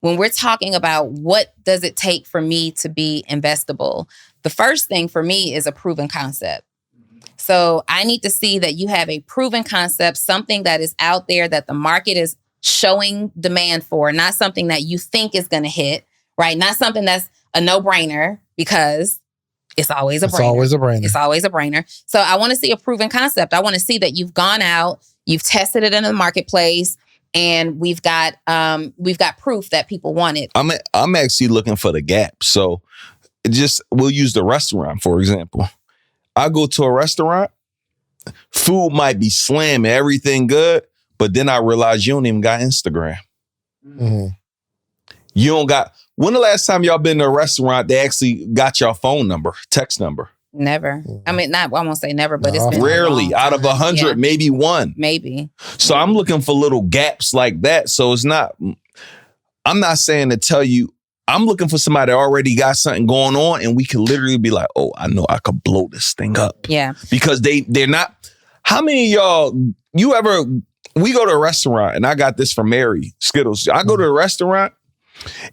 when we're talking about what does it take for me to be investable, the first thing for me is a proven concept. So I need to see that you have a proven concept, something that is out there that the market is showing demand for, not something that you think is going to hit, right? Not something that's a no-brainer, because it's always a brainer. It's always a brainer. So I want to see a proven concept. I want to see that you've gone out, you've tested it in the marketplace, and we've got proof that people want it. I'm actually looking for the gap. So we'll use the restaurant, for example. I go to a restaurant, food might be slamming, everything good, but then I realize you don't even got Instagram. Mm-hmm. You don't got... When the last time y'all been to a restaurant, they actually got your phone number, text number? Never. I mean, I won't say never, but it's been rarely. Out of 100, maybe one. Maybe. So I'm looking for little gaps like that. So it's not... I'm not saying to tell you... I'm looking for somebody that already got something going on, and we can literally be like, oh, I know I could blow this thing up. Yeah. Because they're not... How many of y'all... We go to a restaurant, and I got this from Mary Skittles. I go to a restaurant,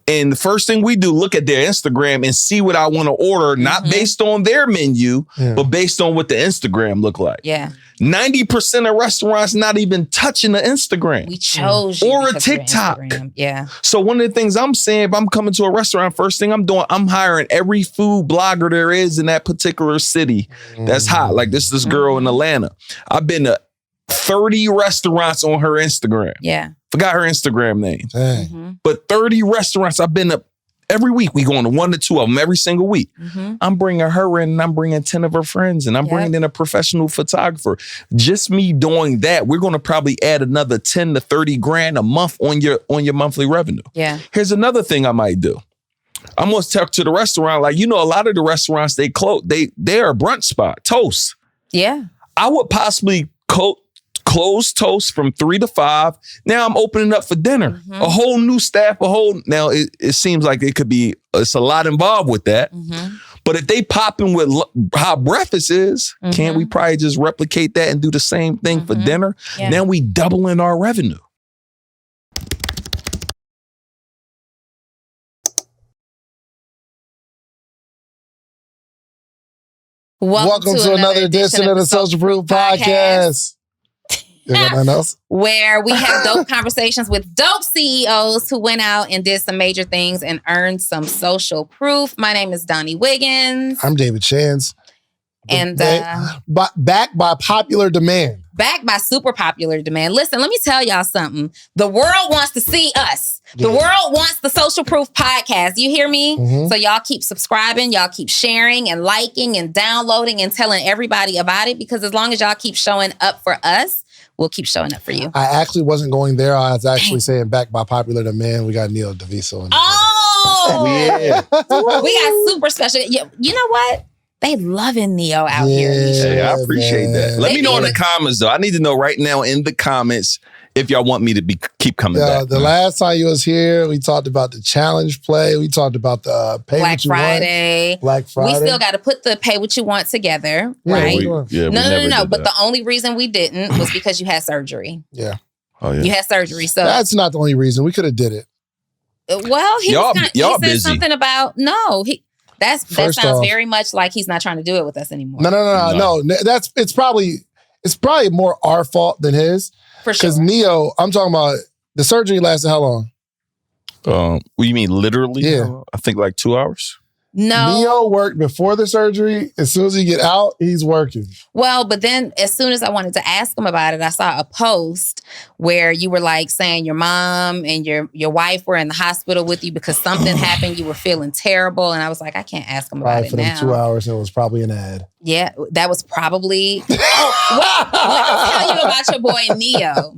and the first thing we do, look at their Instagram and see what I want to order, not based on their menu, but based on what the Instagram look like. Yeah. 90% of restaurants not even touching the Instagram. We chose you or a TikTok. Yeah. So one of the things I'm saying, if I'm coming to a restaurant, first thing I'm doing, I'm hiring every food blogger there is in that particular city that's hot. Like this girl in Atlanta. I've been to 30 restaurants on her Instagram. Yeah. Forgot her Instagram name. But 30 restaurants I've been to every week. We going to 1 to 2 of them every single week. I'm bringing her in, and I'm bringing 10 of her friends, and I'm bringing in a professional photographer. Just me doing that, we're going to probably add another 10 to 30 grand a month on your monthly revenue. Yeah. Here's another thing I might do. I'm going to talk to the restaurant. Like, a lot of the restaurants, they close. They're a brunch spot. Toast. Yeah. I would possibly close Toast from 3 to 5. Now I'm opening up for dinner. A whole new staff, now it seems like it's a lot involved with that. But if they pop in with how breakfast is, can't we probably just replicate that and do the same thing for dinner? Yeah. Now we doubling our revenue. Welcome to another edition of the Social Proof Podcast. Else? Where we have dope conversations with dope CEOs who went out and did some major things and earned some social proof. My name is Donni Wiggins. I'm David Chance. And backed by popular demand. Backed by super popular demand. Listen, let me tell y'all something. The world wants to see us. The world wants the Social Proof Podcast. You hear me? So y'all keep subscribing. Y'all keep sharing and liking and downloading and telling everybody about it, because as long as y'all keep showing up for us, we'll keep showing up for you. I actually wasn't going there. I was actually saying backed by popular demand. We got Neil DeViso. Yeah. We got super special. You know what? They loving Neo out here. Hey, I appreciate that. Let me know in the comments, though. I need to know right now in the comments if y'all want me to keep coming back. The last time you was here, we talked about the challenge play. We talked about the pay Black what you Friday. want. Black Friday. We still got to put the pay what you want together, right? No. But the only reason we didn't was because you had surgery. Yeah. Oh, yeah. You had surgery. So that's not the only reason. We could have did it. Well, he said busy. something about, that sounds very much like he's not trying to do it with us anymore. No. It's probably more our fault than his. For sure. Because Neo, I'm talking about the surgery lasted how long? What you mean literally? Yeah. I think like 2 hours. No. Neo worked before the surgery. As soon as he get out, he's working. Well, but then as soon as I wanted to ask him about it, I saw a post where you were like saying your mom and your wife were in the hospital with you because something happened. You were feeling terrible. And I was like, I can't ask him about it for now. them 2 hours, it was probably an ad. Yeah, that was probably... let me tell you about your boy Neo.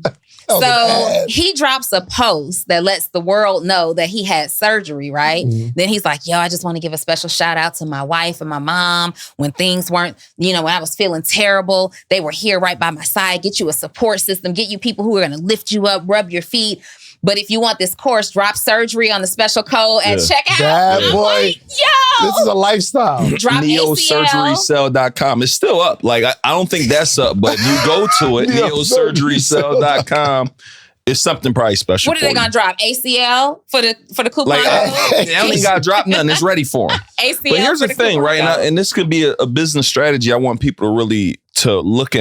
So he drops a post that lets the world know that he had surgery, right? Then he's like, I just want to give a special shout out to my wife and my mom when things weren't, when I was feeling terrible. They were here right by my side, get you a support system, get you people who are going to lift you up, rub your feet. But if you want this course, drop surgery on the special code and check out. Bad boy. This is a lifestyle. Drop NeoSurgeryCell.com. It's still up. Like, I don't think that's up, but you go to it, NeoSurgeryCell.com. It's something probably special. What are they gonna drop? ACL for the coupon code? They only got to drop nothing. It's ready for them. ACL. But here's the thing, right? And this could be a business strategy. I want people to really look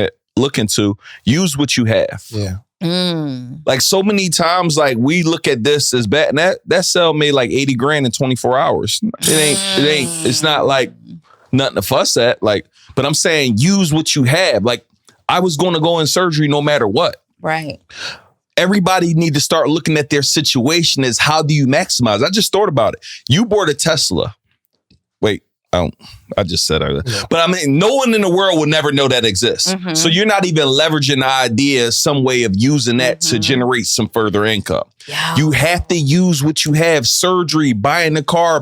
into. Use what you have. Yeah. Like so many times, like we look at this as bad. And that sale made like 80 grand in 24 hours. It's not like nothing to fuss at. Like, but I'm saying use what you have. Like I was going to go in surgery no matter what. Right. Everybody need to start looking at their situation as how do you maximize? I just thought about it. You bought a Tesla. Wait, I just said it. Yeah. But I mean, no one in the world would never know that exists. Mm-hmm. So you're not even leveraging the idea, some way of using that to generate some further income. Yeah. You have to use what you have. Surgery, buying a car,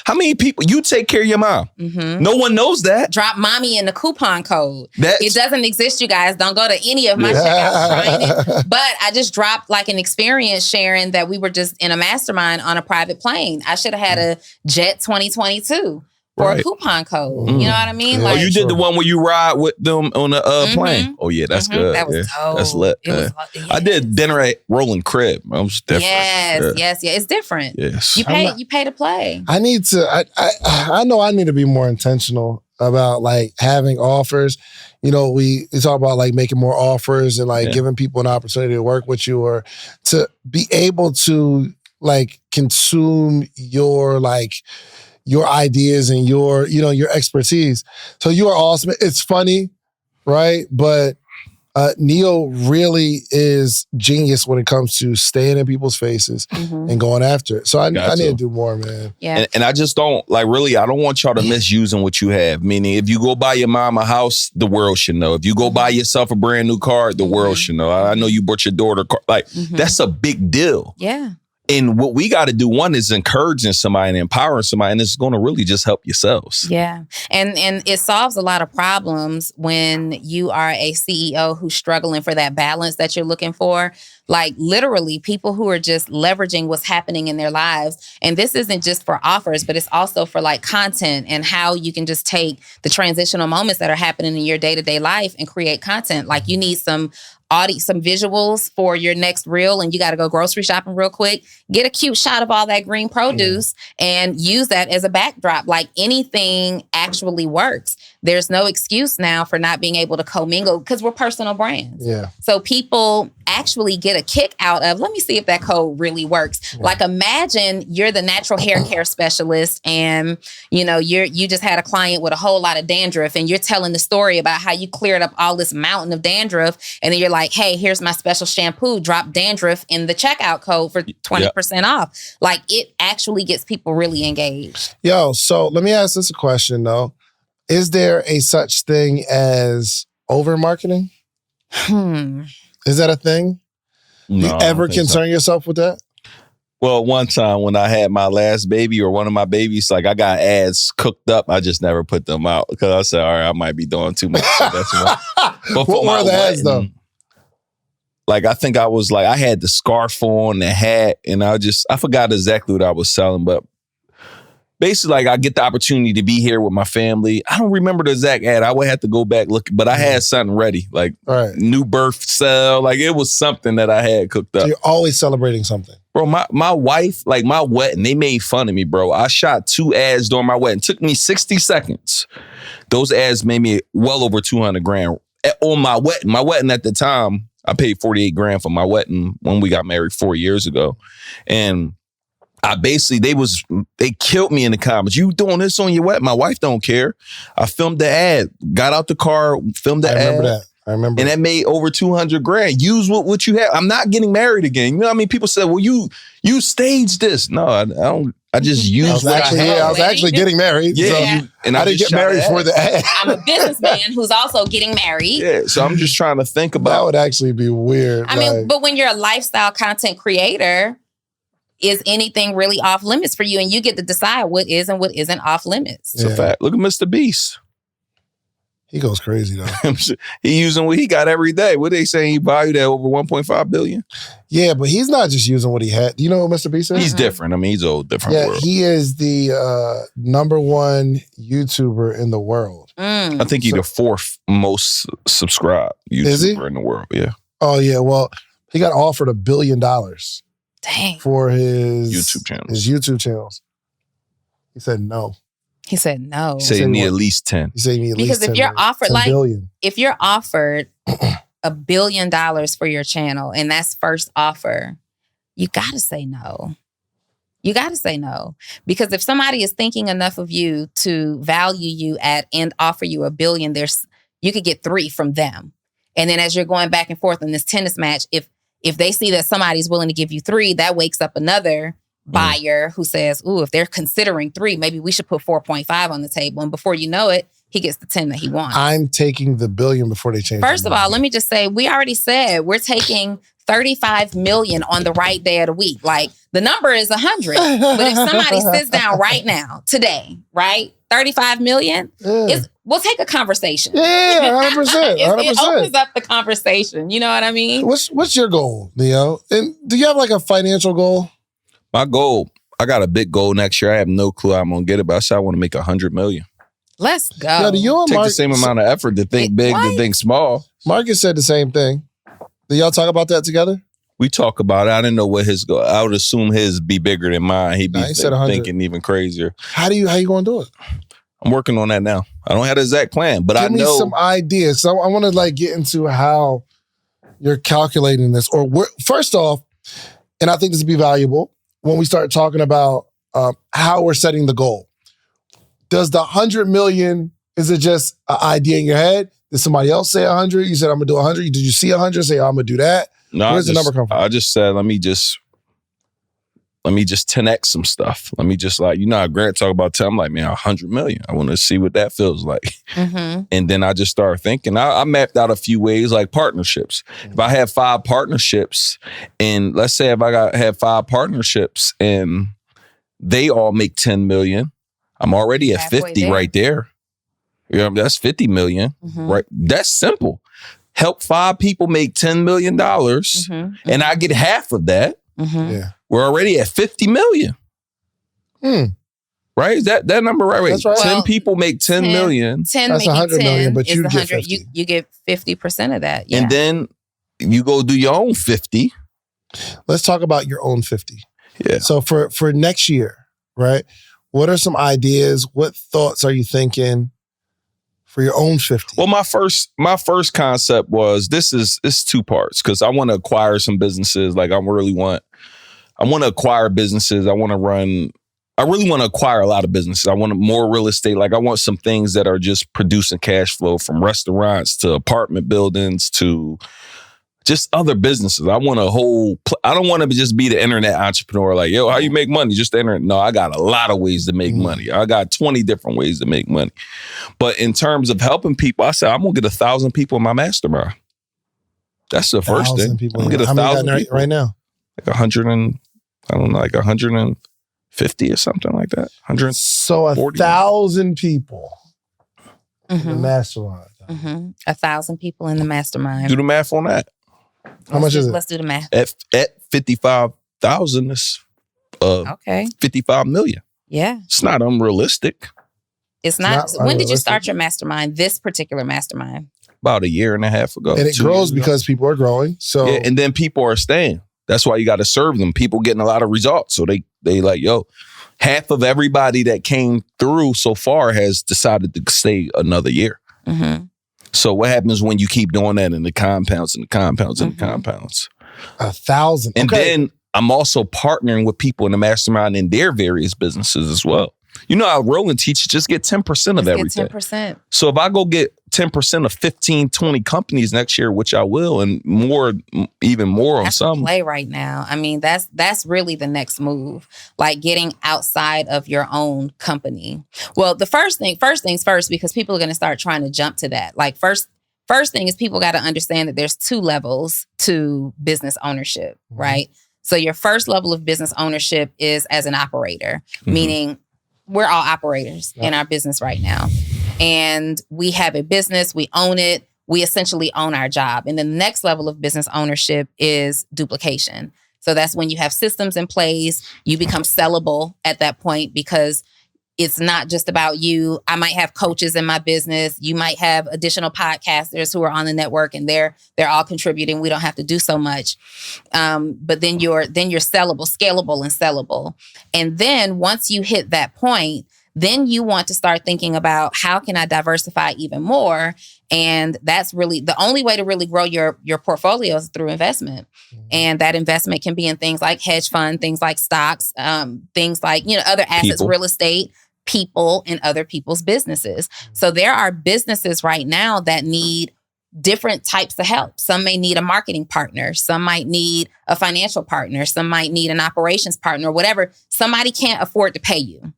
how many people, you take care of your mom. Mm-hmm. No one knows that. Drop mommy in the coupon code. It doesn't exist, you guys. Don't go to any of my checkouts trying it. But I just dropped like an experience sharing that we were just in a mastermind on a private plane. I should have had a Jet 2022. For a coupon code. You know what I mean? Yeah. Like, you did the one where you ride with them on a plane. Oh, yeah, that's good. That was dope. That's lit. Yes. I did dinner at Rolling Crib. It was different. Yes. It's different. Yes. You pay to play. I need to, I know I need to be more intentional about like having offers. You know, we talk about like making more offers and like giving people an opportunity to work with you or to be able to like consume your ideas and your expertise. So you are awesome. It's funny, right? But Neo really is genius when it comes to staying in people's faces and going after it. So I need to do more, man. Yeah. And I just don't, I don't want y'all to misusing what you have. Meaning, if you go buy your mom a house, the world should know. If you go buy yourself a brand new car, the world should know. I know you bought your daughter a car. That's a big deal. Yeah. And what we got to do, one, is encouraging somebody and empowering somebody, and it's going to really just help yourselves. Yeah. And it solves a lot of problems when you are a CEO who's struggling for that balance that you're looking for. Like literally people who are just leveraging what's happening in their lives. And this isn't just for offers, but it's also for like content and how you can just take the transitional moments that are happening in your day-to-day life and create content. Like you need some visuals for your next reel and you got to go grocery shopping real quick, get a cute shot of all that green produce and use that as a backdrop. Like anything actually works. There's no excuse now for not being able to commingle because we're personal brands. Yeah. So people actually get a kick out of, let me see if that code really works. Yeah. Like imagine you're the natural hair care specialist and you just had a client with a whole lot of dandruff and you're telling the story about how you cleared up all this mountain of dandruff and then you're like, hey, here's my special shampoo, drop dandruff in the checkout code for 20% off. Like it actually gets people really engaged. Yo, so let me ask this a question though. Is there a such thing as over marketing? Is that a thing? No, you ever concern yourself with that? Well, one time when I had my last baby or one of my babies, like I got ads cooked up. I just never put them out because I said, all right, I might be doing too much. So that's why. But what were the ads though? Like I think I was like, I had the scarf on, the hat, and I forgot exactly what I was selling, but basically, like I get the opportunity to be here with my family. I don't remember the exact ad. I would have to go back look, but I had something ready, like new birth cell. Like it was something that I had cooked up. So you're always celebrating something. Bro, my wife, like my wedding, they made fun of me, bro. I shot 2 ads during my wedding. It took me 60 seconds. Those ads made me well over 200 grand on my wedding. My wedding at the time, I paid 48 grand for my wedding when we got married 4 years ago. And I basically, they killed me in the comments. You doing this on your wedding? My wife don't care. I filmed the ad, got out the car, filmed the ad. I remember. And that made over 200 grand. Use what you have. I'm not getting married again. You know what I mean? People say, well, you staged this. No, I don't. I just used what I had. I was actually getting married. Yeah. So and I didn't get married for the ad. I'm a businessman who's also getting married. Yeah. So I'm just trying to think about. That would actually be weird. I mean, but when you're a lifestyle content creator, is anything really off limits for you? And you get to decide what is and what isn't off limits. It's a fact. Look at Mr. Beast. He goes crazy though. He using what he got every day. What they saying he valued at over 1.5 billion? Yeah, but he's not just using what he had. Do you know what Mr. Beast is? He's different. I mean, he's a different world. He is the #1 YouTuber in the world. I think he's the 4th most subscribed YouTuber in the world. Yeah. Oh yeah. Well, He got offered $1 billion Dang. for his YouTube channels. His YouTube channels. He said no. He said no. Say you need at least 10. He said you need at least Because 10 if you're million. offered 10 billion. if you're offered $1 billion for your channel and that's first offer, you gotta say no. You gotta say no. Because if somebody is thinking enough of you to value you at and offer you $1 billion, you could get 3 from them. And then as you're going back and forth in this tennis match, if they see that somebody's willing to give you 3, that wakes up another buyer who says, ooh, if they're considering 3, maybe we should put 4.5 on the table. And before you know it, he gets the 10 that he wants. I'm taking the $1 billion before they change. First of all, let me just say, we already said we're taking 35 million on the right day of the week. Like, the number is 100. But if somebody sits down right now, today, right, 35 million, we'll take a conversation. Yeah, 100%. It opens up the conversation. You know what I mean? What's your goal, Neo? And do you have like a financial goal? My goal, I got a big goal next year. I have no clue how I'm going to get it, but I said I want to make 100 million. Let's go. Yeah, do you and Take Mark, the same amount of effort to think big, to think small. Marcus said the same thing. Did y'all talk about that together? We talk about it. I didn't know what his goal. I would assume his be bigger than mine. He'd be He said 100. thinking even crazier. How you going to do it? I'm working on that now. I don't have the exact plan, but I know. Give me some ideas. So I want to like get into how you're calculating this. Or first off, and I think this would be valuable when we start talking about how we're setting the goal. Does the 100 million, is it just an idea in your head? Did somebody else say 100? You said, I'm going to do 100. Did you see 100? Say, I'm going to do that. No, Where's the number come from? I just said, let me just 10x some stuff. Let me just how Grant talk about 10. I'm like, man, 100 million. I want to see what that feels like. Mm-hmm. And then I just started thinking, I mapped out a few ways, like partnerships. If I have 5 partnerships, and let's say if I have 5 partnerships and they all make 10 million, I'm already at 50 right there. You know, that's 50 million, right? That's simple. Help 5 people make $10 million, and I get half of that. Yeah. We're already at 50 million. Right? Is that number right? That's right. 10 people make 10 million. 10 That's making 100 million, 10 but is you the get 100. 50. You get 50% of that. Yeah. And then you go do your own 50. Let's talk about your own 50. Yeah. So for next year, right? What are some ideas? What thoughts are you thinking for your own 50? Well, my first concept was it's 2 parts, because I want to acquire some businesses. Like I want to acquire businesses. I really want to acquire a lot of businesses. I want more real estate. Like I want some things that are just producing cash flow, from restaurants to apartment buildings to just other businesses. I want I don't want to just be the internet entrepreneur. Like, yo, how you make money? Just the internet. No, I got a lot of ways to make money. I got 20 different ways to make money. But in terms of helping people, I said, I'm going to get 1,000 people in my mastermind. That's the first thing. I'm going to get 1,000 people right now. Like 100 and, I don't know, like 150 or something like that. 140. So 1,000 people in the mastermind. 1,000 people in the mastermind. Do the math on that. How much is it? Let's do the math. At 55,000, it's okay. 55 million. Yeah. It's not unrealistic. It's not. When did you start your mastermind, this particular mastermind? About a year and a half ago. And it grows because people are growing. So yeah, and then people are staying. That's why you got to serve them. People getting a lot of results. So they like, yo, half of everybody that came through so far has decided to stay another year. So what happens when you keep doing that, and the compounds and the compounds and the compounds? 1,000. And then I'm also partnering with people in the mastermind in their various businesses as well. You know how Roland teaches, just get 10% of everything. 10%. So if I go get 10% of 15, 20 companies next year, which I will, and more, even more on some. Play right now. I mean, that's really the next move. Like getting outside of your own company. Well, the first things first, because people are going to start trying to jump to that. Like first thing is people got to understand that there's 2 levels to business ownership, right? So your first level of business ownership is as an operator, meaning we're all operators in our business right now. And we have a business, we own it, we essentially own our job. And then the next level of business ownership is duplication. So that's when you have systems in place, you become sellable at that point, because it's not just about you. I might have coaches in my business. You might have additional podcasters who are on the network, and they're all contributing. We don't have to do so much. But then you're sellable, scalable, and sellable. And then once you hit that point, then you want to start thinking about how can I diversify even more? And that's really the only way to really grow your portfolio is through investment. And that investment can be in things like hedge fund, things like stocks, things like, other assets, real estate, people, and other people's businesses. So there are businesses right now that need different types of help. Some may need a marketing partner. Some might need a financial partner. Some might need an operations partner, whatever. Somebody can't afford to pay you.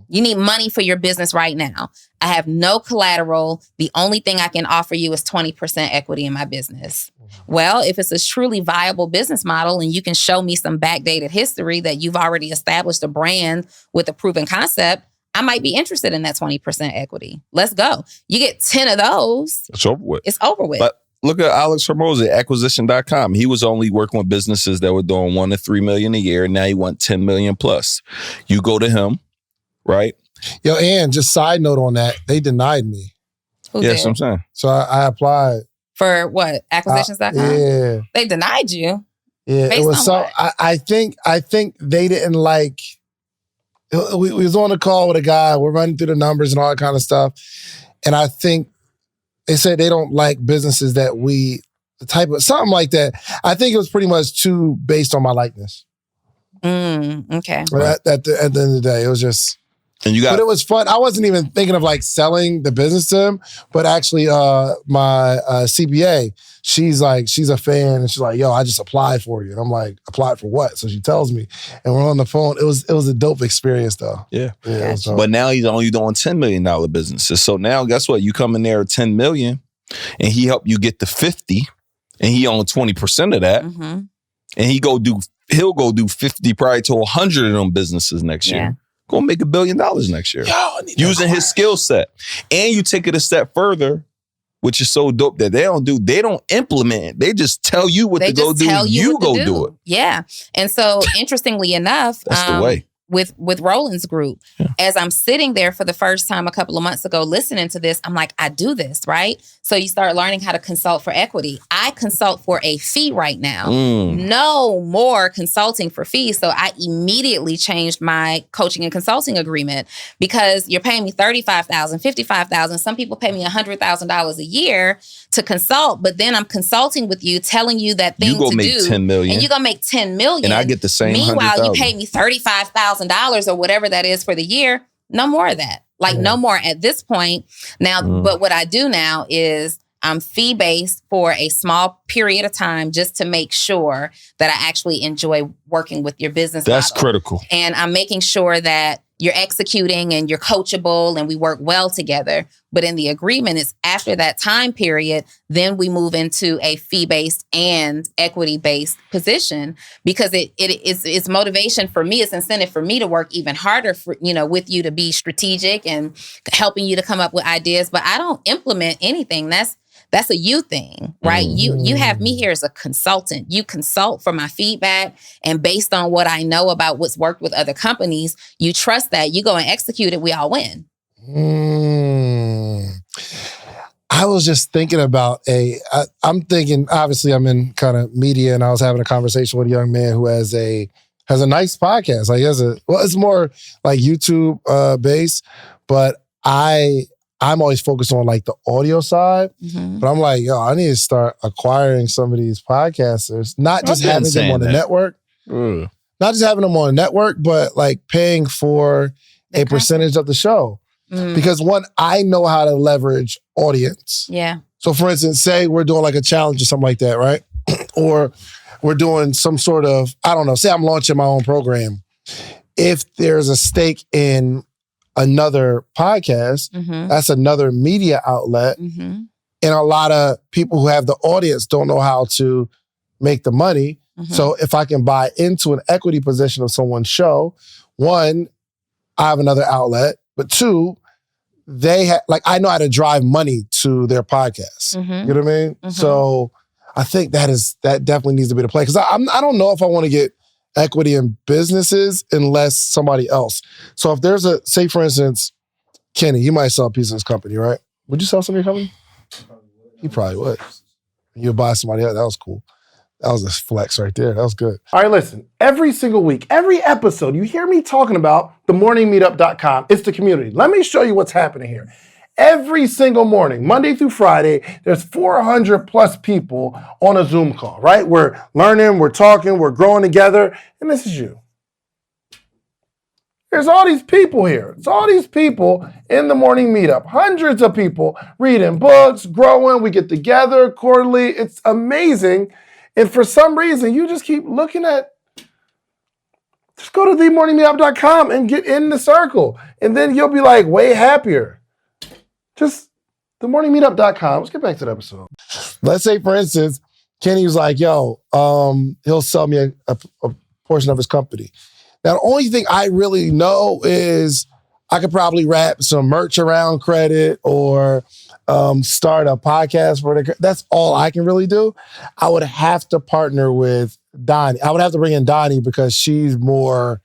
You need money for your business right now. I have no collateral. The only thing I can offer you is 20% equity in my business. Well, if it's a truly viable business model and you can show me some backdated history that you've already established a brand with a proven concept, I might be interested in that 20% equity. Let's go. You get 10 of those. It's over with. It's over with. But look at Alex Hormozi at acquisition.com. He was only working with businesses that were doing $1 to $3 million a year. Now he wants 10 million plus. You go to him. Right. Yo, and just side note on that, they denied me. Yes, I'm saying. So I applied. For what? Acquisitions.com? Yeah. They denied you? Yeah. It was so, I think they didn't like, we was on a call with a guy, we're running through the numbers and all that kind of stuff. And I think they said they don't like businesses that something like that. I think it was pretty much too based on my likeness. Okay. But at the end of the day, it was just... But it was fun. I wasn't even thinking of like selling the business to him, but actually my CPA, she's a fan and she's like, yo, I just applied for you. And I'm like, applied for what? So she tells me and we're on the phone. It was a dope experience though. Yeah. But now he's only doing $10 million businesses. So now guess what? You come in there at $10 million and he helped you get to 50 and he owns 20% of that. Mm-hmm. And he'll go do 50 probably to 100 of them businesses next year. Go make $1 billion next year. Using his skill set. And you take it a step further, which is so dope that they don't implement it. They just tell you what to go do. You go do it. Yeah. And so interestingly enough, that's the way. With Roland's group, as I'm sitting there for the first time a couple of months ago listening to this, I'm like, I do this, right? So you start learning how to consult for equity. I consult for a fee right now. No more consulting for fees. So I immediately changed my coaching and consulting agreement because you're paying me $35,000, $55,000. Some people pay me $100,000 a year to consult, but then I'm consulting with you, telling you that thing to do. 10 million. And you're going to make 10 million. And I get the same Meanwhile, you pay me $35,000 or whatever that is for the year. No more of that. No more at this point. Now, but what I do now is I'm fee-based for a small period of time just to make sure that I actually enjoy working with your business That's model. Critical. And I'm making sure that you're executing and you're coachable and we work well together. But in the agreement, it's after that time period, then we move into a fee-based and equity-based position because it's motivation for me. It's incentive for me to work even harder for, with you to be strategic and helping you to come up with ideas. But I don't implement anything. That's a you thing, right? You have me here as a consultant. You consult for my feedback. And based on what I know about what's worked with other companies, you trust that. You go and execute it, we all win. I was just thinking about I'm thinking, obviously I'm in kind of media and I was having a conversation with a young man who has a nice podcast. Like it's more like YouTube based, but I'm always focused on like the audio side, but I'm like, yo, I need to start acquiring some of these podcasters, not just having them on the network, not just having them on the network, but like paying for a percentage of the show. Because one, I know how to leverage audience. Yeah. So for instance, say we're doing like a challenge or something like that, right? Or we're doing some sort of, I don't know, say I'm launching my own program. If there's a stake in another podcast, that's another media outlet. And a lot of people who have the audience don't know how to make the money. So if I can buy into an equity position of someone's show, one, I have another outlet, but two, I know how to drive money to their podcast. You know what I mean? So I think that definitely needs to be the play. Because I don't know if I want to get equity in businesses unless somebody else. So if there's say for instance, Kenny, you might sell a piece of this company, right? Would you sell some of your company? You probably would. You'd buy somebody else. That was cool. That was a flex right there. That was good. All right, listen. Every single week, every episode, you hear me talking about themorningmeetup.com. It's the community. Let me show you what's happening here. Every single morning, Monday through Friday, there's 400 plus people on a Zoom call, right? We're learning, we're talking, we're growing together, and this is you. There's all these people here. It's all these people in the morning meetup. Hundreds of people reading books, growing. We get together quarterly. It's amazing. And for some reason, you just keep looking at, just go to themorningmeetup.com and get in the circle. And then you'll be like way happier. Just themorningmeetup.com. Let's get back to the episode. Let's say, for instance, Kenny was like, yo, he'll sell me a portion of his company. Now, the only thing I really know is I could probably wrap some merch around credit or start a podcast for the. That's all I can really do. I would have to partner with Donni. I would have to bring in Donni because she's more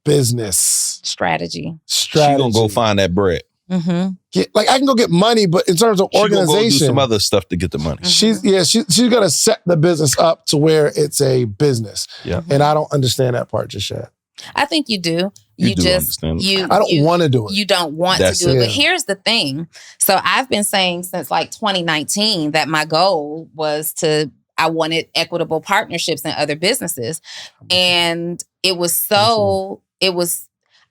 business. Strategy. She gonna go find that bread. Mm-hmm. I can go get money, but in terms of organization, she gonna go do some other stuff to get the money. Mm-hmm. She's gonna set the business up to where it's a business. Yeah, and I don't understand that part just yet. I think you do. You do understand. I don't want to do it. You don't want to do it. But here's the thing. So I've been saying since like 2019 that my goal was I wanted equitable partnerships in other businesses. And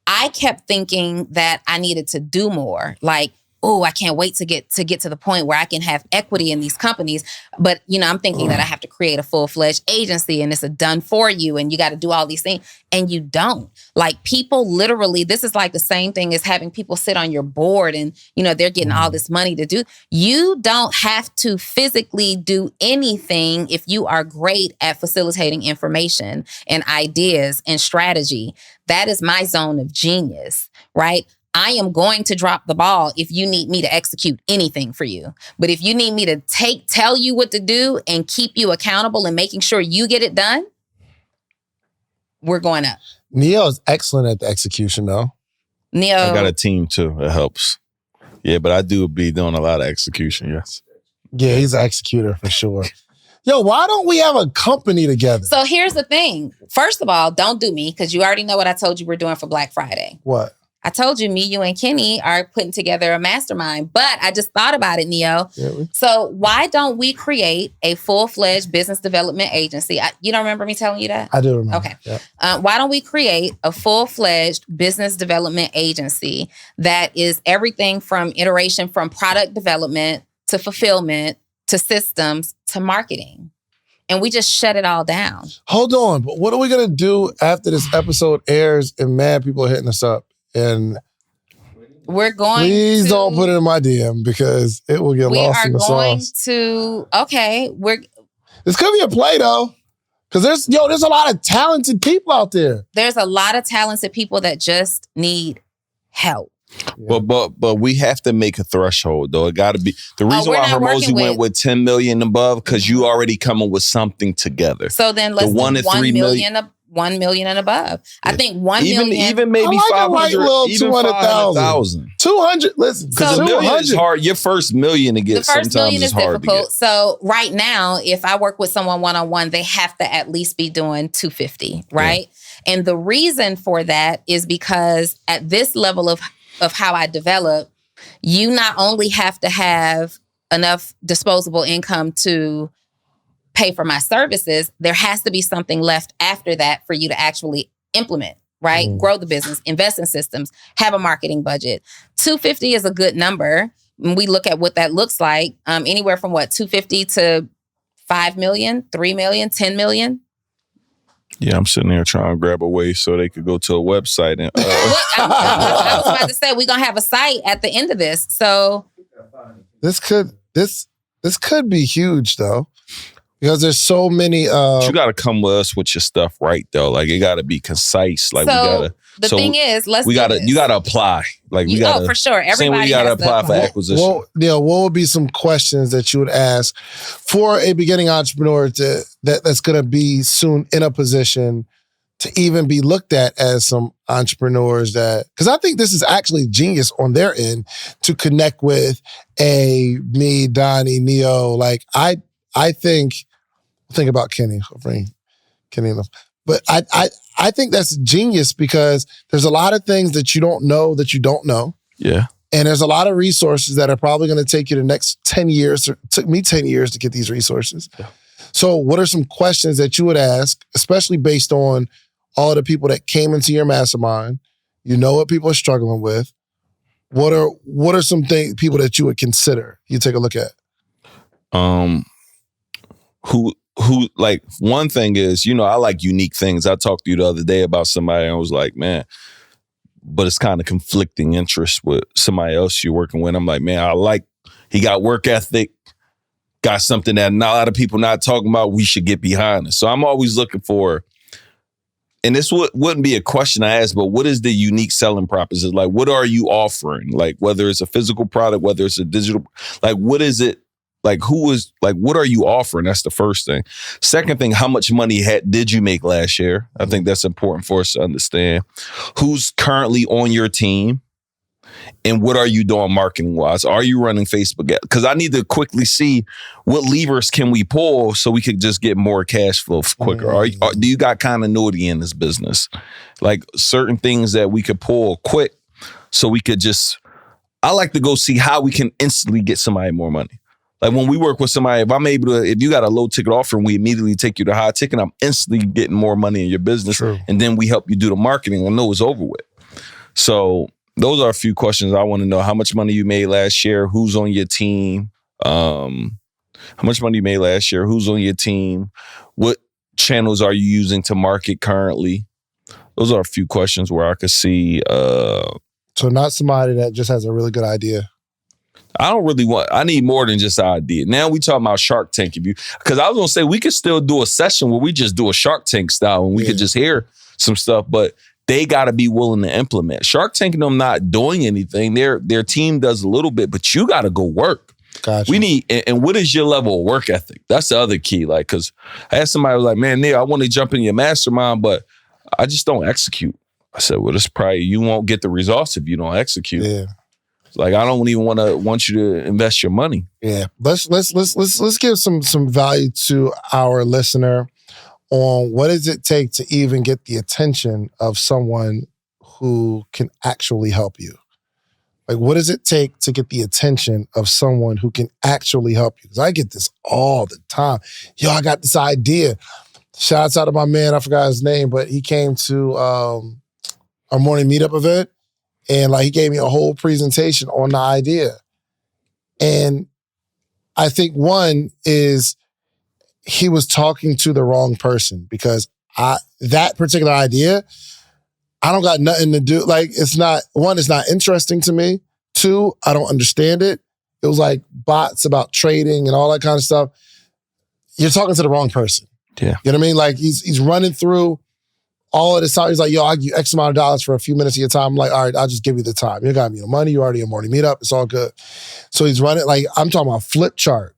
I kept thinking that I needed to do more. Like, oh, I can't wait to get to the point where I can have equity in these companies. But, I'm thinking that I have to create a full-fledged agency and it's a done for you and you got to do all these things. And you don't. Like people literally, this is like the same thing as having people sit on your board and, they're getting all this money to do. You don't have to physically do anything if you are great at facilitating information and ideas and strategy. That is my zone of genius, right? I am going to drop the ball if you need me to execute anything for you. But if you need me to tell you what to do and keep you accountable and making sure you get it done, we're going up. Neo is excellent at the execution, though. I got a team, too. It helps. Yeah, but I do be doing a lot of execution, yes. Yeah, he's an executor for sure. Yo, why don't we have a company together? So here's the thing. First of all, don't do me, because you already know what I told you we're doing for Black Friday. What? I told you me, you, and Kenny are putting together a mastermind, but I just thought about it, Neo. Really? So why don't we create a full-fledged business development agency? You don't remember me telling you that? I do remember. Okay. Yeah. Why don't we create a full-fledged business development agency that is everything from iteration from product development to fulfillment to systems to marketing? And we just shut it all down. Hold on. But what are we going to do after this episode airs and mad people are hitting us up? And we're going please don't put it in my DM because it will get lost in the sauce. This could be a play though. Because there's a lot of talented people out there. There's a lot of talented people that just need help. Yeah. But we have to make a threshold though. It got to be the reason why Hormozy went with 10 million above because you already coming with something together. So then let's do 1 million 1 million and above. Yeah. I think 1 million. Even maybe 500, even 500,000. 200, listen. Because a million is hard. Your first million to get the first million is hard difficult. To get. So right now, if I work with someone one-on-one, they have to at least be doing 250, right? Yeah. And the reason for that is because at this level of how I develop, you not only have to have enough disposable income to pay for my services, there has to be something left after that for you to actually implement, right? Grow the business, invest in systems, have a marketing budget. 250 is a good number. When we look at what that looks like, anywhere from 250 to 5 million, 3 million, 10 million. Yeah, I'm sitting there trying to grab a way so they could go to a website. And I was about to say, we're going to have a site at the end of this. So this could be huge though. Because there's so many. But you got to come with us with your stuff right though. Like it got to be concise. Like thing is, you got to apply. Like we got for sure. Everybody got to apply for acquisition. What would be some questions that you would ask for a beginning entrepreneur that's going to be soon in a position to even be looked at as some entrepreneurs because I think this is actually genius on their end to connect with me, Donni, Neo. Like I think about Kenny. I'll bring Kenny enough. But I think that's genius because there's a lot of things that you don't know that you don't know. Yeah. And there's a lot of resources that are probably going to take you the next 10 years. It took me 10 years to get these resources. Yeah. So what are some questions that you would ask, especially based on all the people that came into your mastermind? You know what people are struggling with. What are some people that you would consider? You take a look at. Who like one thing is, I like unique things. I talked to you the other day about somebody and I was like, man, but it's kind of conflicting interest with somebody else you're working with. I'm like, man, he got work ethic, got something that not a lot of people not talking about. We should get behind it. So I'm always looking for, and this wouldn't be a question I ask, but what is the unique selling proposition? Like, what are you offering? Like, whether it's a physical product, whether it's a digital, like, what is it? Like, what are you offering? That's the first thing. Second thing, how much money did you make last year? I think that's important for us to understand. Who's currently on your team? And what are you doing marketing-wise? Are you running Facebook? Because I need to quickly see what levers can we pull so we could just get more cash flow quicker. Do you got continuity in this business? Like certain things that we could pull quick so we could I like to go see how we can instantly get somebody more money. Like when we work with somebody, if you got a low ticket offer and we immediately take you to high ticket, I'm instantly getting more money in your business. True. And then we help you do the marketing. I know it's over with. So those are a few questions I want to know. How much money you made last year? Who's on your team? How much money you made last year? Who's on your team? What channels are you using to market currently? Those are a few questions where I could see. So not somebody that just has a really good idea. I need more than just an idea. Now we talking about Shark Tank. Because I was going to say we could still do a session where we just do a Shark Tank style and we could just hear some stuff, but they got to be willing to implement. Shark Tank and them not doing anything. Their team does a little bit, but you got to go work. Gotcha. We need, and what is your level of work ethic? That's the other key. Like, because I had somebody who was like, man, Neil, I want to jump in your mastermind, but I just don't execute. I said, well, it's probably, you won't get the results if you don't execute. Yeah. Like, I don't even want you to invest your money. Yeah. Let's give some value to our listener on what does it take to even get the attention of someone who can actually help you? Like, what does it take to get the attention of someone who can actually help you? Because I get this all the time. Yo, I got this idea. Shouts out to my man, I forgot his name, but he came to our morning meetup event. And like he gave me a whole presentation on the idea. And I think one is he was talking to the wrong person because that particular idea, I don't got nothing to do. Like it's not interesting to me. Two, I don't understand it. It was like bots about trading and all that kind of stuff. You're talking to the wrong person. Yeah. You know what I mean? Like he's running through all of this time. He's like, yo, I'll give you X amount of dollars for a few minutes of your time. I'm like, all right, I'll just give you the time. You got me the money. You already a morning meetup. It's all good. So he's running, like, I'm talking about flip chart.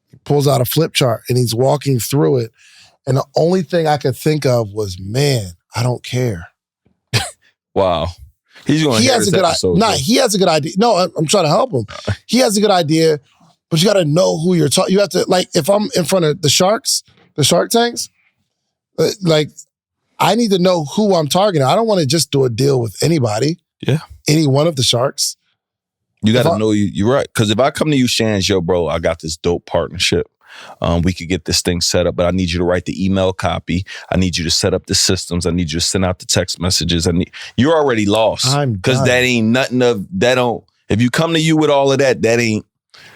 He pulls out a flip chart and he's walking through it. And the only thing I could think of was, man, I don't care. Wow. He's going to he has a good idea. He has a good idea. No, I'm trying to help him. He has a good idea, but you got to know who you're talking. You have to, like, if I'm in front of the Shark Tanks, like, I need to know who I'm targeting. I don't want to just do a deal with anybody. Yeah. Any one of the sharks. You got to know you're right. Because if I come to you, Shans, yo, bro, I got this dope partnership. We could get this thing set up, but I need you to write the email copy. I need you to set up the systems. I need you to send out the text messages. You're already lost. Because that ain't nothing if you come to you with all of that ain't,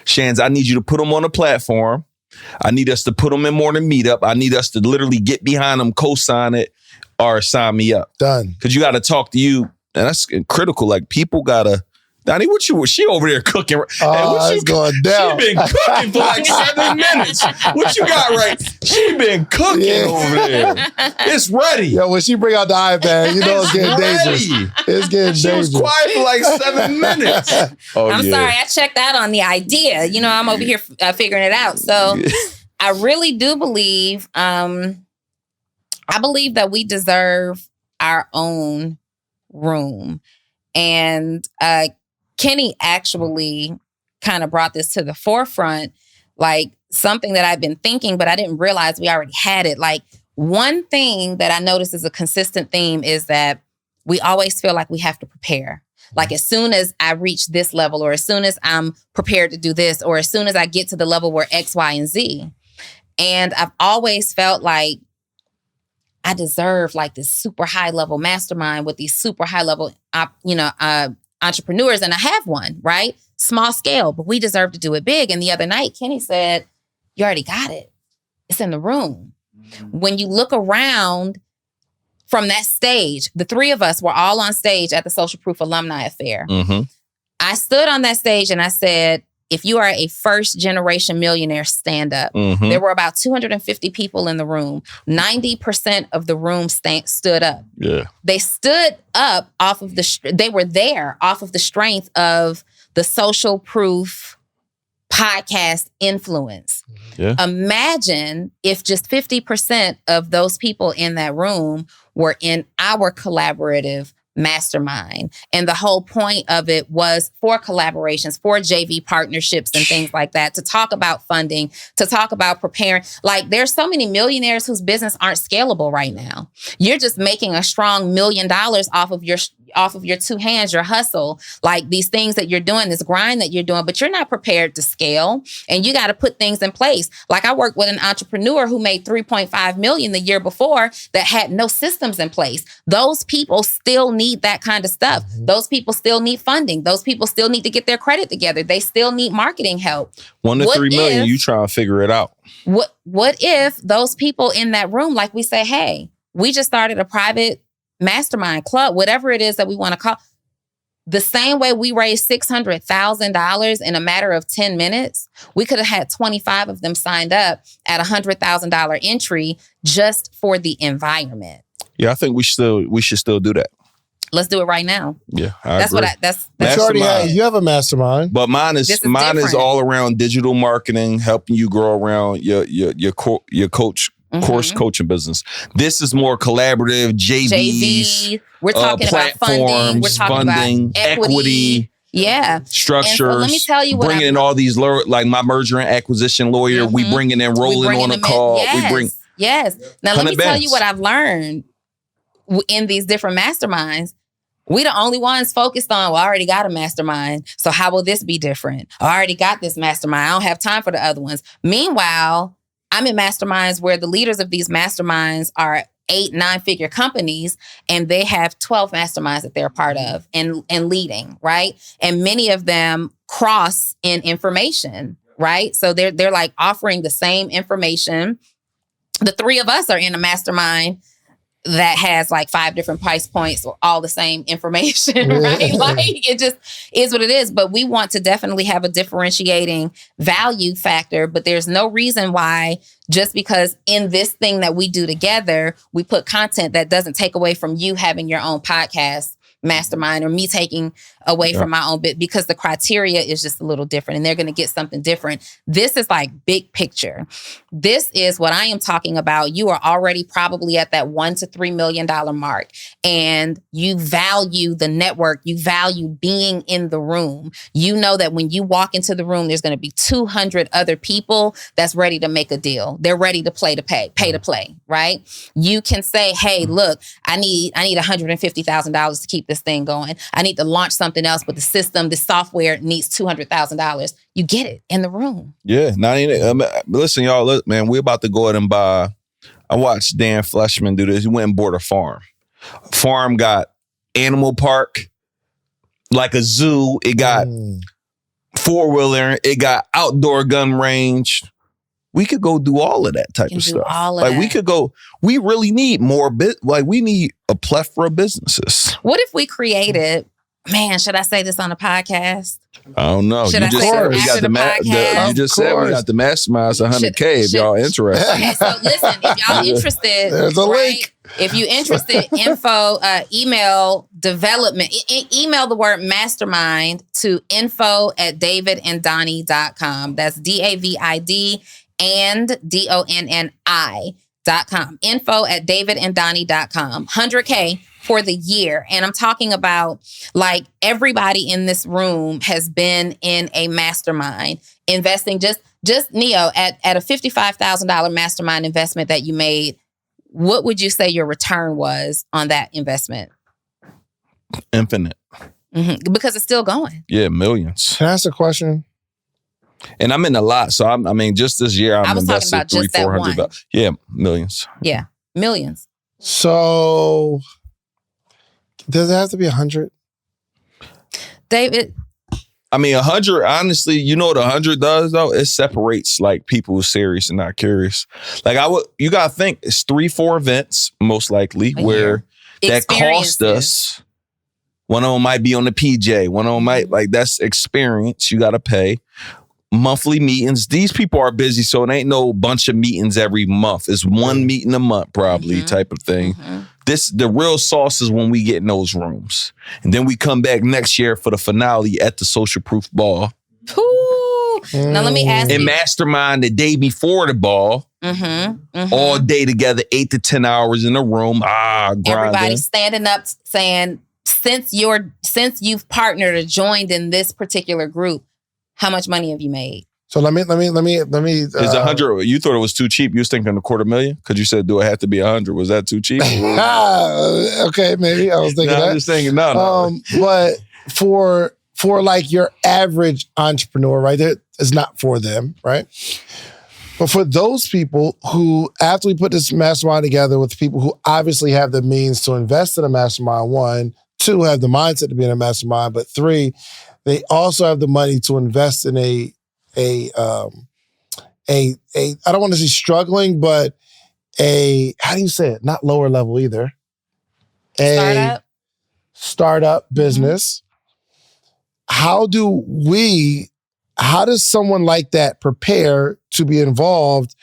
Shans, I need you to put them on a platform. I need us to put them in morning meetup. I need us to literally get behind them, co-sign it, or sign me up. Done. Because you got to talk to you. And that's critical. Like, people got to, Donni, she over there cooking? It's going down. She been cooking for like 7 minutes. What you got right? She been cooking over there. It's ready. Yo, when she bring out the iPad, you know it's getting dangerous. It's getting dangerous. She was quiet for like 7 minutes. I'm sorry, I checked out on the idea. I'm over here figuring it out. So I really do believe I believe that we deserve our own room. And Kenny actually kind of brought this to the forefront, like something that I've been thinking, but I didn't realize we already had it. Like, one thing that I notice is a consistent theme is that we always feel like we have to prepare. Like, as soon as I reach this level, or as soon as I'm prepared to do this, or as soon as I get to the level where X, Y, and Z. And I've always felt like I deserve like this super high level mastermind with these super high level, entrepreneurs. And I have one, right? Small scale, but we deserve to do it big. And the other night, Kenny said, you already got it. It's in the room. When you look around from that stage, the three of us were all on stage at the Social Proof Alumni Affair. Mm-hmm. I stood on that stage and I said, if you are a first generation millionaire, stand up. Mm-hmm. There were about 250 people in the room. 90% of the room stood up. Yeah. They stood up they were there off of the strength of the Social Proof podcast influence. Yeah. Imagine if just 50% of those people in that room were in our collaborative mastermind. And the whole point of it was for collaborations, for JV partnerships and things like that, to talk about funding, to talk about preparing. Like, there's so many millionaires whose business aren't scalable right now. You're just making a strong $1 million off of your two hands, your hustle, like these things that you're doing, this grind that you're doing, but you're not prepared to scale. And you got to put things in place. Like, I worked with an entrepreneur who made $3.5 million the year before that had no systems in place. Those people still need that kind of stuff. Those people still need funding. Those people still need to get their credit together. They still need marketing help. 1 to 3 million, you trying to figure it out. What if those people in that room, like we say, hey, we just started a private mastermind club, whatever it is that we want to call, the same way we raised $600,000 in a matter of 10 minutes, we could have had 25 of them signed up at $100,000 entry just for the environment. Yeah, I think we should still do that. Let's do it right now. Yeah, that's agree. You have a mastermind, but mine is all around digital marketing, helping you grow around your coach. Course coaching business. This is more collaborative, JVs. We're talking about funding. We're talking about equity. Yeah. Structures. So let me tell you what bringing in all these, like my merger and acquisition lawyer. We bringing in rolling on a call. Yes. Now let me tell you what I've learned in these different masterminds. We the only ones focused on, well, I already got a mastermind. So how will this be different? I already got this mastermind. I don't have time for the other ones. Meanwhile, I'm in masterminds where the leaders of these masterminds are 8-9-figure companies, and they have 12 masterminds that they're a part of and leading, right? And many of them cross in information, right? So they're like offering the same information. The three of us are in a mastermind that has like 5 different price points, all the same information, right? Like, it just is what it is. But we want to definitely have a differentiating value factor. But there's no reason why, just because in this thing that we do together, we put content that doesn't take away from you having your own podcast mastermind, or me taking away from my own bit, because the criteria is just a little different and they're going to get something different. This is like big picture. This is what I am talking about. You are already probably at that $1 to $3 million mark, and you value the network. You value being in the room. You know that when you walk into the room, there's going to be 200 other people that's ready to make a deal. They're ready to pay to play, right? You can say, hey, look, I need $150,000 to keep this thing going. I need to launch something else, but the software needs $200,000. You get it in the room. Yeah. Listen, y'all, look, man, we're about to go ahead and buy. I watched Dan Fleshman do this. He went and bought a farm. Farm got animal park, like a zoo. It got 4-wheeler. It got outdoor gun range. We could go do all of that type of stuff. We could go. We really need more we need a plethora of businesses. What if we created? Man, should I say this on a podcast? I don't know. Should I say this after the podcast? You just said we got the masterminds 100K. If y'all interested. Okay, so listen, if y'all interested, there's a link. If you interested, email development. Email the word mastermind to info@davidanddonni.com. That's DAVID and DONNI info@davidanddonni.com. 100K for the year. And I'm talking about like everybody in this room has been in a mastermind investing. Just Neo, at a $55,000 mastermind investment that you made, what would you say your return was on that investment? Infinite. Mm-hmm. Because it's still going. Yeah, millions. Can I ask a question? And I'm in a lot. So I mean, just this year, I was talking about just that one. $300-400. Yeah, millions. Yeah, millions. So does it have to be 100? David, I mean, 100, honestly, you know what 100 does though? It separates like people who's serious and not curious. Like you gotta think it's 3-4 events, most likely, where that cost us. One of them might be on the PJ. One of them might, like, that's experience. You gotta pay. Monthly meetings. These people are busy, so it ain't no bunch of meetings every month. It's one meeting a month, probably, type of thing. The real sauce is when we get in those rooms. And then we come back next year for the finale at the Social Proof Ball. Now let me ask you. And Mastermind the day before the ball. All day together, 8 to 10 hours in a room. Everybody standing up saying, since you've partnered or joined in this particular group, how much money have you made? So let me. Is 100? You thought it was too cheap. You was thinking $250,000 because you said, "Do it have to be 100?" Was that too cheap? Okay, maybe I was thinking that. I'm just thinking no. But for like your average entrepreneur, right? It's not for them, right? But for those people who, after we put this mastermind together with people who obviously have the means to invest in a mastermind, 1, 2, have the mindset to be in a mastermind, but 3, they also have the money to invest in a I don't want to say struggling, but how do you say it? Not lower level either. Startup business. How does someone like that prepare to be involved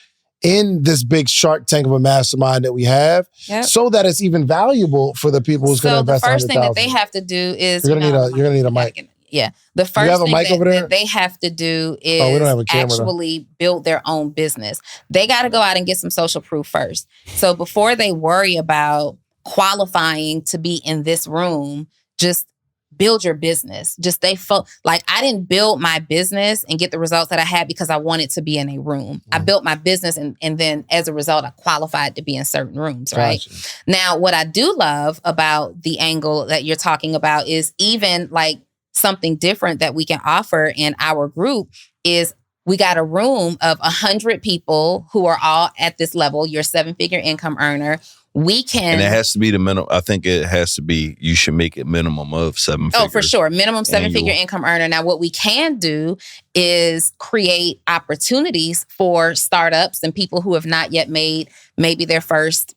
in this big Shark Tank of a mastermind that we have, so that it's even valuable for the people who's going to invest? So the first thing that they have to do is you're gonna need a mic. Yeah. The first thing that they have to do is actually build their own business. They got to go out and get some social proof first. So before they worry about qualifying to be in this room, just build your business. Just like, I didn't build my business and get the results that I had because I wanted to be in a room. I built my business and then as a result, I qualified to be in certain rooms, right? Gotcha. Now, what I do love about the angle that you're talking about is even like something different that we can offer in our group is we got a room of 100 people who are all at this level. You're a 7-figure income earner. We can. And it has to be the minimum. I think it has to be, you should make it minimum of 7 figures. Oh, for sure. Minimum 7-figure income earner. Now, what we can do is create opportunities for startups and people who have not yet made maybe their first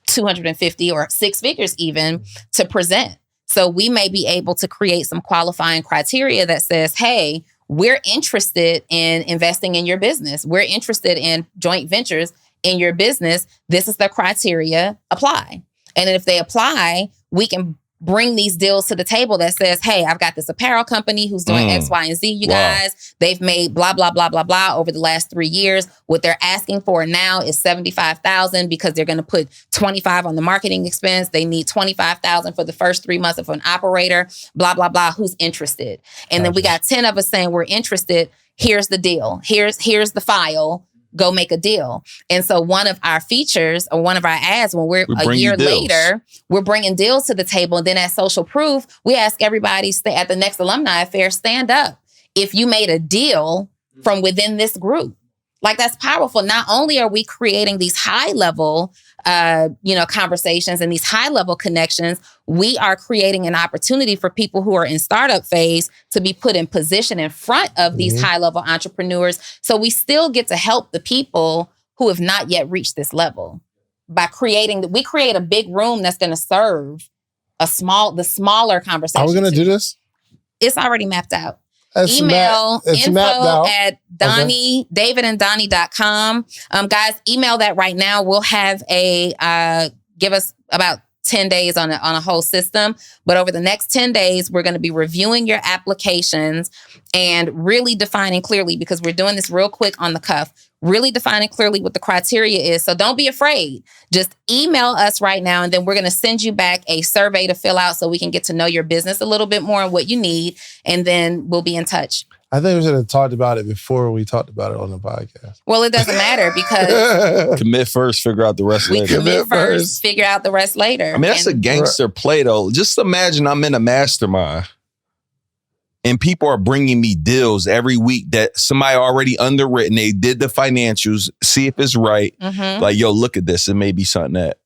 250 or 6 figures even to present. So we may be able to create some qualifying criteria that says, hey, we're interested in investing in your business. We're interested in joint ventures in your business. This is the criteria. Apply. And if they apply, we can bring these deals to the table that says, hey, I've got this apparel company who's doing X, Y, and Z, you guys. They've made blah, blah, blah, blah, blah over the last 3 years. What they're asking for now is $75,000 because they're going to put $25,000 on the marketing expense. They need $25,000 for the first 3 months of an operator, blah, blah, blah. Who's interested? And then we got 10 of us saying we're interested. Here's the deal. Here's the file. Go make a deal. And so one of our features or one of our ads, when we're a year later, we're bringing deals to the table. And then at Social Proof, we ask everybody at the next alumni affair, stand up if you made a deal from within this group. Like, that's powerful. Not only are we creating these high level, conversations and these high level connections, we are creating an opportunity for people who are in startup phase to be put in position in front of these high level entrepreneurs. So we still get to help the people who have not yet reached this level by we create a big room that's going to serve the smaller conversations. Are we going to do this? It's already mapped out. It's email info at Donni, davidanddonni.com. Guys, email that right now. We'll have give us about 10 days on a whole system. But over the next 10 days, we're going to be reviewing your applications and really defining clearly, because we're doing this real quick on the cuff, really defining clearly what the criteria is. So don't be afraid. Just email us right now, and then we're going to send you back a survey to fill out so we can get to know your business a little bit more and what you need, and then we'll be in touch. I think we should have talked about it before we talked about it on the podcast. Well, it doesn't matter because Commit first, figure out the rest we later. commit first, figure out the rest later. I mean, that's a gangster play, though. Just imagine I'm in a mastermind and people are bringing me deals every week that somebody already underwritten. They did the financials, see if it's right. Like, yo, look at this. It may be something that.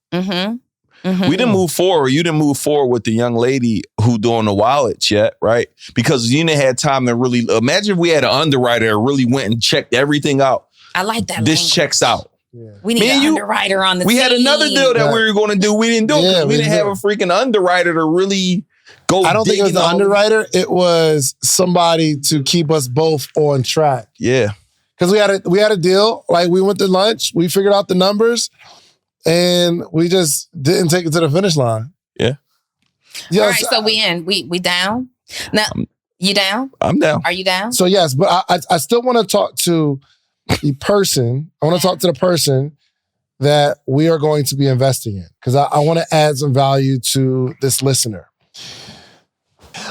We didn't move forward. You didn't move forward with the young lady who doing the wallets yet, right? Because you didn't have time to really imagine if we had an underwriter that really went and checked everything out. I like that. This language. checks out. Yeah. We need an underwriter on the We team. had another deal that we were going to do. We didn't do it because we didn't have a freaking underwriter to really go. I don't think it was the underwriter. It was somebody to keep us both on track. Yeah. Because we had a deal. Like, we went to lunch. We figured out the numbers. And we just didn't take it to the finish line. Yeah. All right, so we in. We down? Now, you down? I'm down. Are you down? So yes, but I still want to talk to the person. I want to talk to the person that we are going to be investing in. Because I want to add some value to this listener.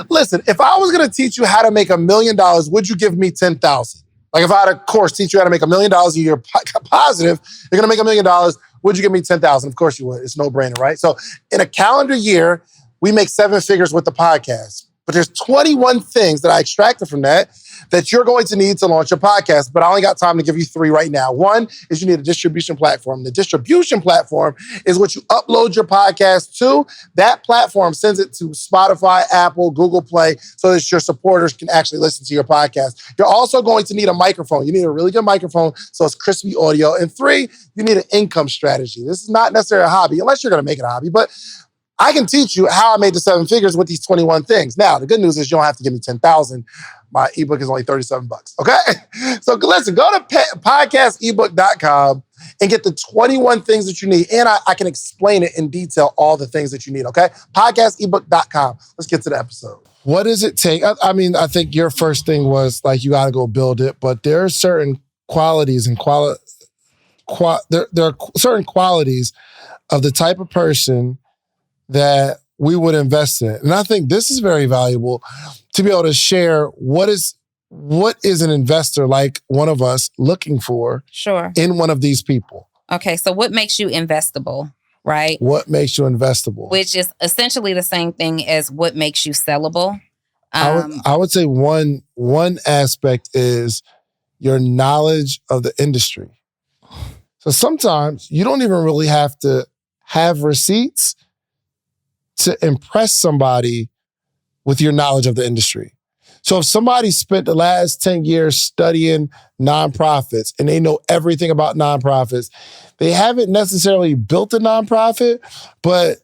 Listen, if I was going to teach you how to make $1 million, would you give me 10,000? Like, if I had a course teach you how to make $1 million a year positive, you're going to make $1 million. Would you give me 10,000? Of course you would. It's no brainer, right? So in a calendar year, we make 7 figures with the podcast. But there's 21 things that I extracted from that you're going to need to launch your podcast. But I only got time to give you 3 right now. One is you need a distribution platform. The distribution platform is what you upload your podcast to. That platform sends it to Spotify, Apple, Google Play, so that your supporters can actually listen to your podcast. You're also going to need a microphone. You need a really good microphone so it's crispy audio. And 3, you need an income strategy. This is not necessarily a hobby, unless you're going to make it a hobby. But I can teach you how I made the 7 figures with these 21 things. Now, the good news is you don't have to give me 10,000. My ebook is only $37, okay? So listen, go to podcastebook.com and get the 21 things that you need. And I can explain it in detail, all the things that you need, okay? Podcastebook.com. Let's get to the episode. What does it take? I mean, I think your first thing was like, you got to go build it, but there are certain qualities and there are certain qualities of the type of person that we would invest in. And I think this is very valuable to be able to share what is an investor like one of us looking for in one of these people. Okay, so what makes you investable, right? What makes you investable? Which is essentially the same thing as what makes you sellable. I would say one aspect is your knowledge of the industry. So sometimes you don't even really have to have receipts to impress somebody with your knowledge of the industry. So if somebody spent the last 10 years studying nonprofits and they know everything about nonprofits, they haven't necessarily built a nonprofit, but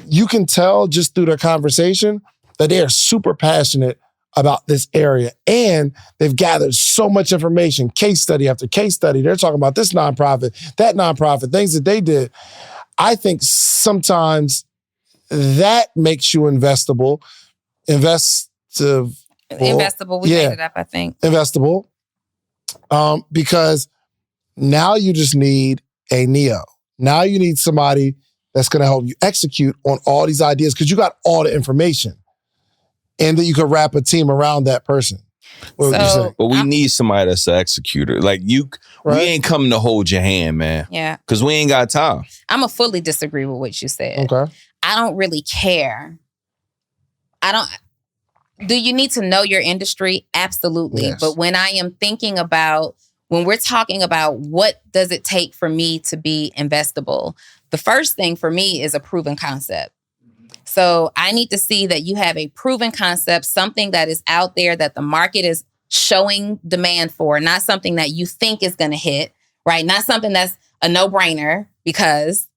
you can tell just through their conversation that they are super passionate about this area. And they've gathered so much information, case study after case study. They're talking about this nonprofit, that nonprofit, things that they did. I think sometimes that makes you investable. Investable. We made it up, I think. Investable. Because now you just need a Neo. Now you need somebody that's going to help you execute on all these ideas because you got all the information. And then you could wrap a team around that person. What would you say? But we need somebody that's an executor. Like we ain't coming to hold your hand, man. Yeah. Because we ain't got time. I'm going to fully disagree with what you said. Okay. I don't really care. Do you need to know your industry? Absolutely. Yes. But when we're talking about what does it take for me to be investable, the first thing for me is a proven concept. So I need to see that you have a proven concept, something that is out there that the market is showing demand for, not something that you think is going to hit, right? Not something that's a no-brainer because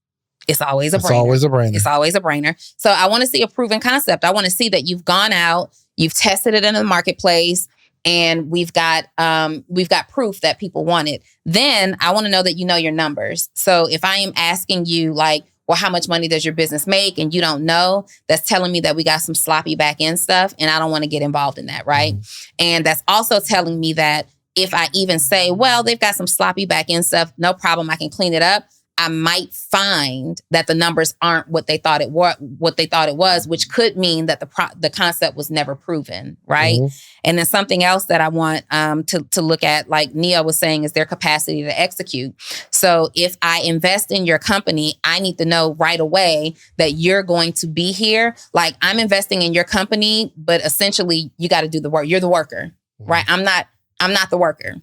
it's always a brainer. It's always a brainer. So I want to see a proven concept. I want to see that you've gone out, you've tested it in the marketplace, and we've got proof that people want it. Then I want to know that you know your numbers. So if I am asking you like, well, how much money does your business make? And you don't know, that's telling me that we got some sloppy back end stuff and I don't want to get involved in that, right? Mm-hmm. And that's also telling me that if I even say, well, they've got some sloppy back end stuff, no problem, I can clean it up, I might find that the numbers aren't what they thought it was, which could mean that the concept was never proven, right? Mm-hmm. And then something else that I want to look at, like Nia was saying, is their capacity to execute. So if I invest in your company, I need to know right away that you're going to be here. Like, I'm investing in your company, but essentially you got to do the work. You're the worker, right? I'm not the worker.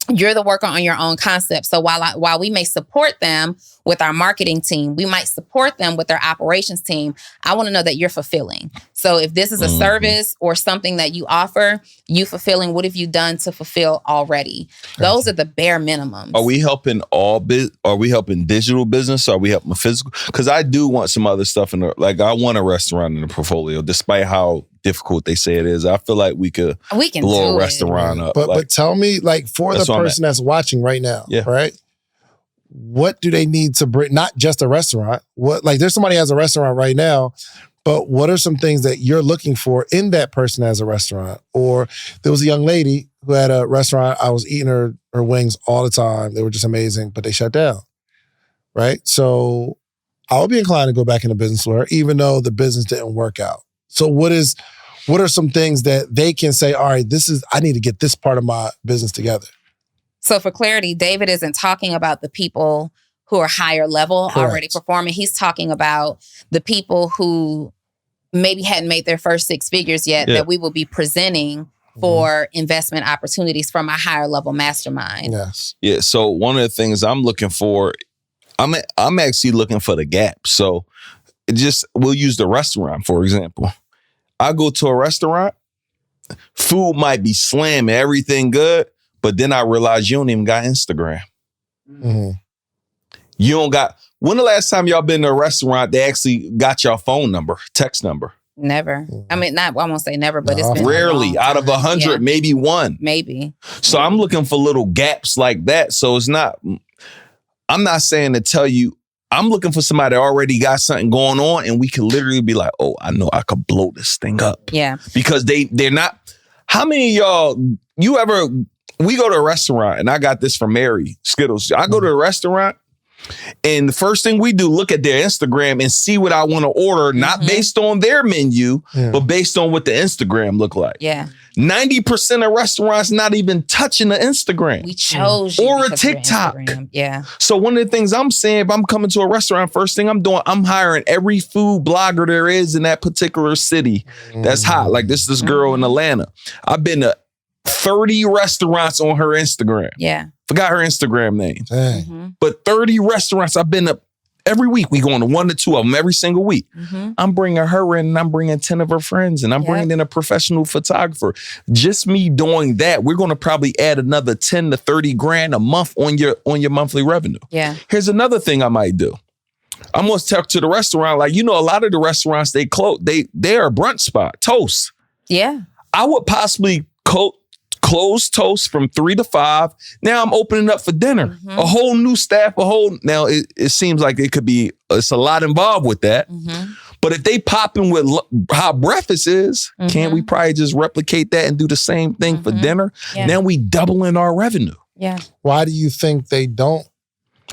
You're the worker on your own concept. So while we may support them with our marketing team, we might support them with their operations team, I want to know that you're fulfilling. So if this is a service or something that you offer, you fulfilling, what have you done to fulfill already? Those are the bare minimums. Are we helping are we helping digital business? Are we helping physical? Because I do want some other stuff I want a restaurant in the portfolio, despite how difficult they say it is. I feel like we can blow a restaurant up. But tell me, like, for the person that's watching right now, right? What do they need to bring? Not just a restaurant. There's somebody who has a restaurant right now, but what are some things that you're looking for in that person as a restaurant? Or there was a young lady who had a restaurant. I was eating her wings all the time. They were just amazing, but they shut down, right? So I would be inclined to go back into business with her, even though the business didn't work out. So what are some things that they can say, all right, I need to get this part of my business together? So for clarity, David isn't talking about the people who are higher level already performing. He's talking about the people who maybe hadn't made their first 6 figures yet that we will be presenting for investment opportunities from a higher level mastermind. Yes. Yeah. So one of the things I'm looking for, I'm actually looking for the gap. So we'll use the restaurant, for example. I go to a restaurant, food might be slamming, everything good, but then I realize you don't even got Instagram. Mm-hmm. You don't got, when the last time y'all been to a restaurant, they actually got your phone number, text number? Never. I mean, I won't say never, but it's been rarely. Out of 100, maybe one. Maybe. So I'm looking for little gaps like that. So I'm not saying to tell you, I'm looking for somebody that already got something going on, and we can literally be like, oh, I know I could blow this thing up. Yeah. Because they're not, how many of y'all, we go to a restaurant, and I got this from Mary Skittles. I go to a restaurant, and the first thing we do, look at their Instagram and see what I want to order, not based on their menu, but based on what the Instagram look like. Yeah. 90% of restaurants not even touching the Instagram. We chose you or a TikTok. Yeah. So one of the things I'm saying, if I'm coming to a restaurant, first thing I'm doing, I'm hiring every food blogger there is in that particular city that's hot. Like this girl in Atlanta. I've been to 30 restaurants on her Instagram. Yeah. Forgot her Instagram name. But 30 restaurants I've been to every week. We going to 1 to 2 of them every single week. I'm bringing her in, and I'm bringing 10 of her friends, and I'm bringing in a professional photographer. Just me doing that, we're going to probably add another 10 to 30 grand a month on your monthly revenue. Yeah. Here's another thing I might do. I'm going to talk to the restaurant. Like, a lot of the restaurants, they close. They're a brunch spot. Toast. Yeah. I would possibly close Toast from 3 to 5. Now I'm opening up for dinner. A whole new staff, now it seems like it's a lot involved with that. But if they pop in with how breakfast is, can't we probably just replicate that and do the same thing for dinner? Yeah. Now we doubling our revenue. Yeah. Why do you think they don't?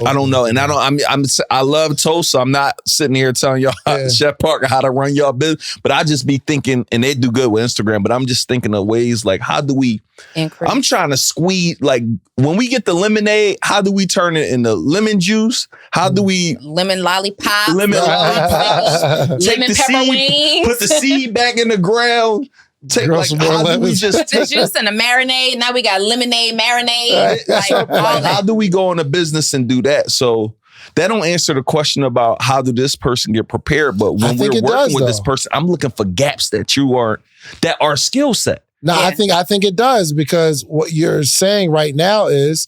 I don't know. And I love Toast, so I'm not sitting here telling y'all, Chef Parker, how to run y'all business. But I just be thinking, and they do good with Instagram, but I'm just thinking of ways like, how do we increase? I'm trying to squeeze, like when we get the lemonade, how do we turn it into lemon juice? How do we lemon lollipop? Lemon lollipop. Lemon pepper wings. Put the seed back in the ground. How do we just put the juice in a marinade? Now we got lemonade marinade. How do we go into business and do that? So that don't answer the question about how do this person get prepared. But when we're working with this person, I'm looking for gaps that are skill set. No, I think it does, because what you're saying right now is,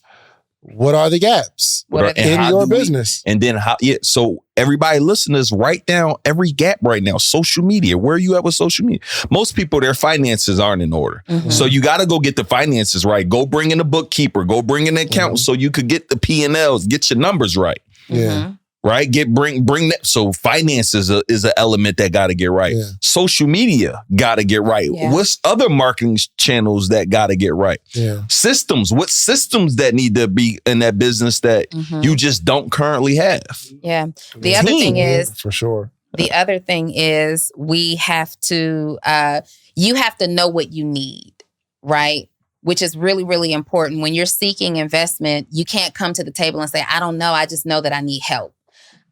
what are the gaps in your business? And then so everybody listeners, write down every gap right now. Social media, where are you at with social media? Most people, their finances aren't in order. So you got to go get the finances right. Go bring in a bookkeeper, go bring in an accountant so you could get the P&Ls, get your numbers right. Yeah. right? Bring that. So finance is an element that got to get right. Yeah. Social media got to get right. Yeah. What's other marketing channels that got to get right? Yeah. Systems. What systems that need to be in that business that you just don't currently have? Yeah. The other thing is, for sure. The other thing is we have to, you have to know what you need, right? Which is really, really important. When you're seeking investment, you can't come to the table and say, I don't know. I just know that I need help.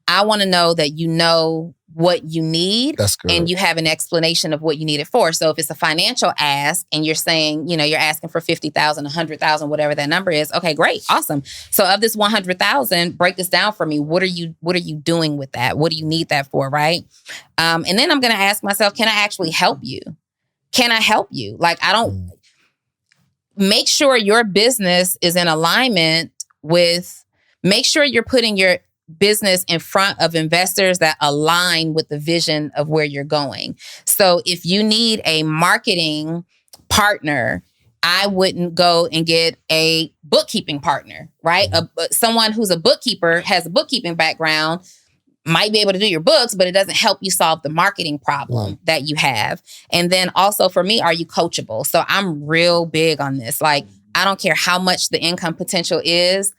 I want to know that you know what you need. That's good. And you have an explanation of what you need it for. So if it's a financial ask and you're saying, you're asking for 50,000, 100,000, whatever that number is. Okay, great. Awesome. So of this 100,000, break this down for me. What are you doing with that? What do you need that for? Right. And then I'm going to ask myself, can I actually help you? Can I help you? Like, make sure your business is in alignment with, make sure you're putting your business in front of investors that align with the vision of where you're going. So if you need a marketing partner, I wouldn't go and get a bookkeeping partner, right? Someone who's a bookkeeper, has a bookkeeping background, might be able to do your books, but it doesn't help you solve the marketing problem that you have. And then also for me, are you coachable? So I'm real big on this. Like, I don't care how much the income potential is.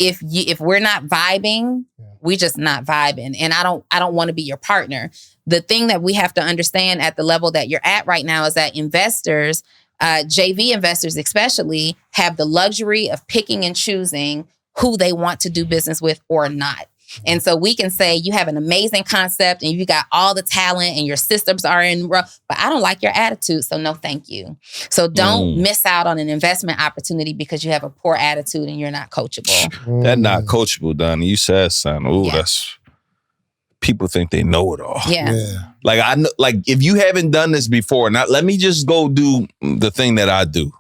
If we're not vibing, we just not vibing. And I don't want to be your partner. The thing that we have to understand at the level that you're at right now is that investors, JV investors especially, have the luxury of picking and choosing who they want to do business with or not. And so we can say you have an amazing concept and you got all the talent and your systems are in row, but I don't like your attitude. So no, thank you. So don't miss out on an investment opportunity because you have a poor attitude and you're not coachable. That's not coachable, Donni. You said something. That's, people think they know it all. Yeah. Like, I know, like, if you haven't done this before, now let me just go do the thing that I do.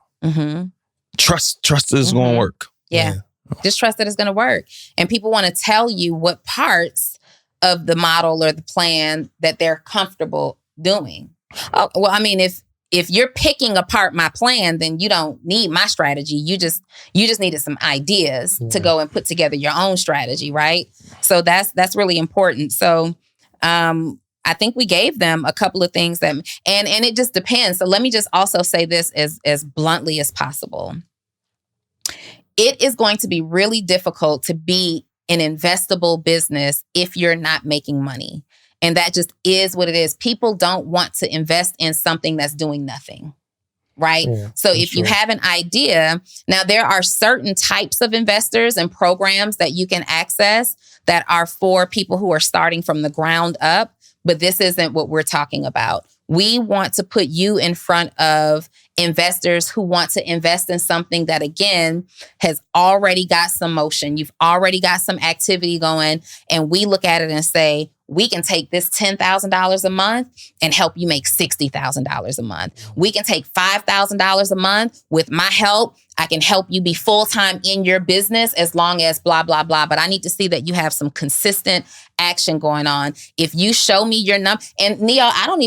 Trust this is going to work. Yeah. Just trust that it's going to work. And people want to tell you what parts of the model or the plan that they're comfortable doing. Oh, well, I mean, if you're picking apart my plan, then you don't need my strategy. You just needed some ideas to go and put together your own strategy, right? So that's really important. So I think we gave them a couple of things that, and it just depends. So let me just also say this as bluntly as possible. It is going to be really difficult to be an investable business if you're not making money. And that just is what it is. People don't want to invest in something that's doing nothing, right? Yeah, so if you have an idea, now there are certain types of investors and programs that you can access that are for people who are starting from the ground up, but this isn't what we're talking about. We want to put you in front of investors who want to invest in something that, again, has already got some motion. You've already got some activity going. And we look at it and say, we can take this $10,000 a month and help you make $60,000 a month. We can take $5,000 a month with my help. I can help you be full-time in your business as long as blah, blah, blah. But I need to see that you have some consistent action going on. If you show me your number, and Neo, I don't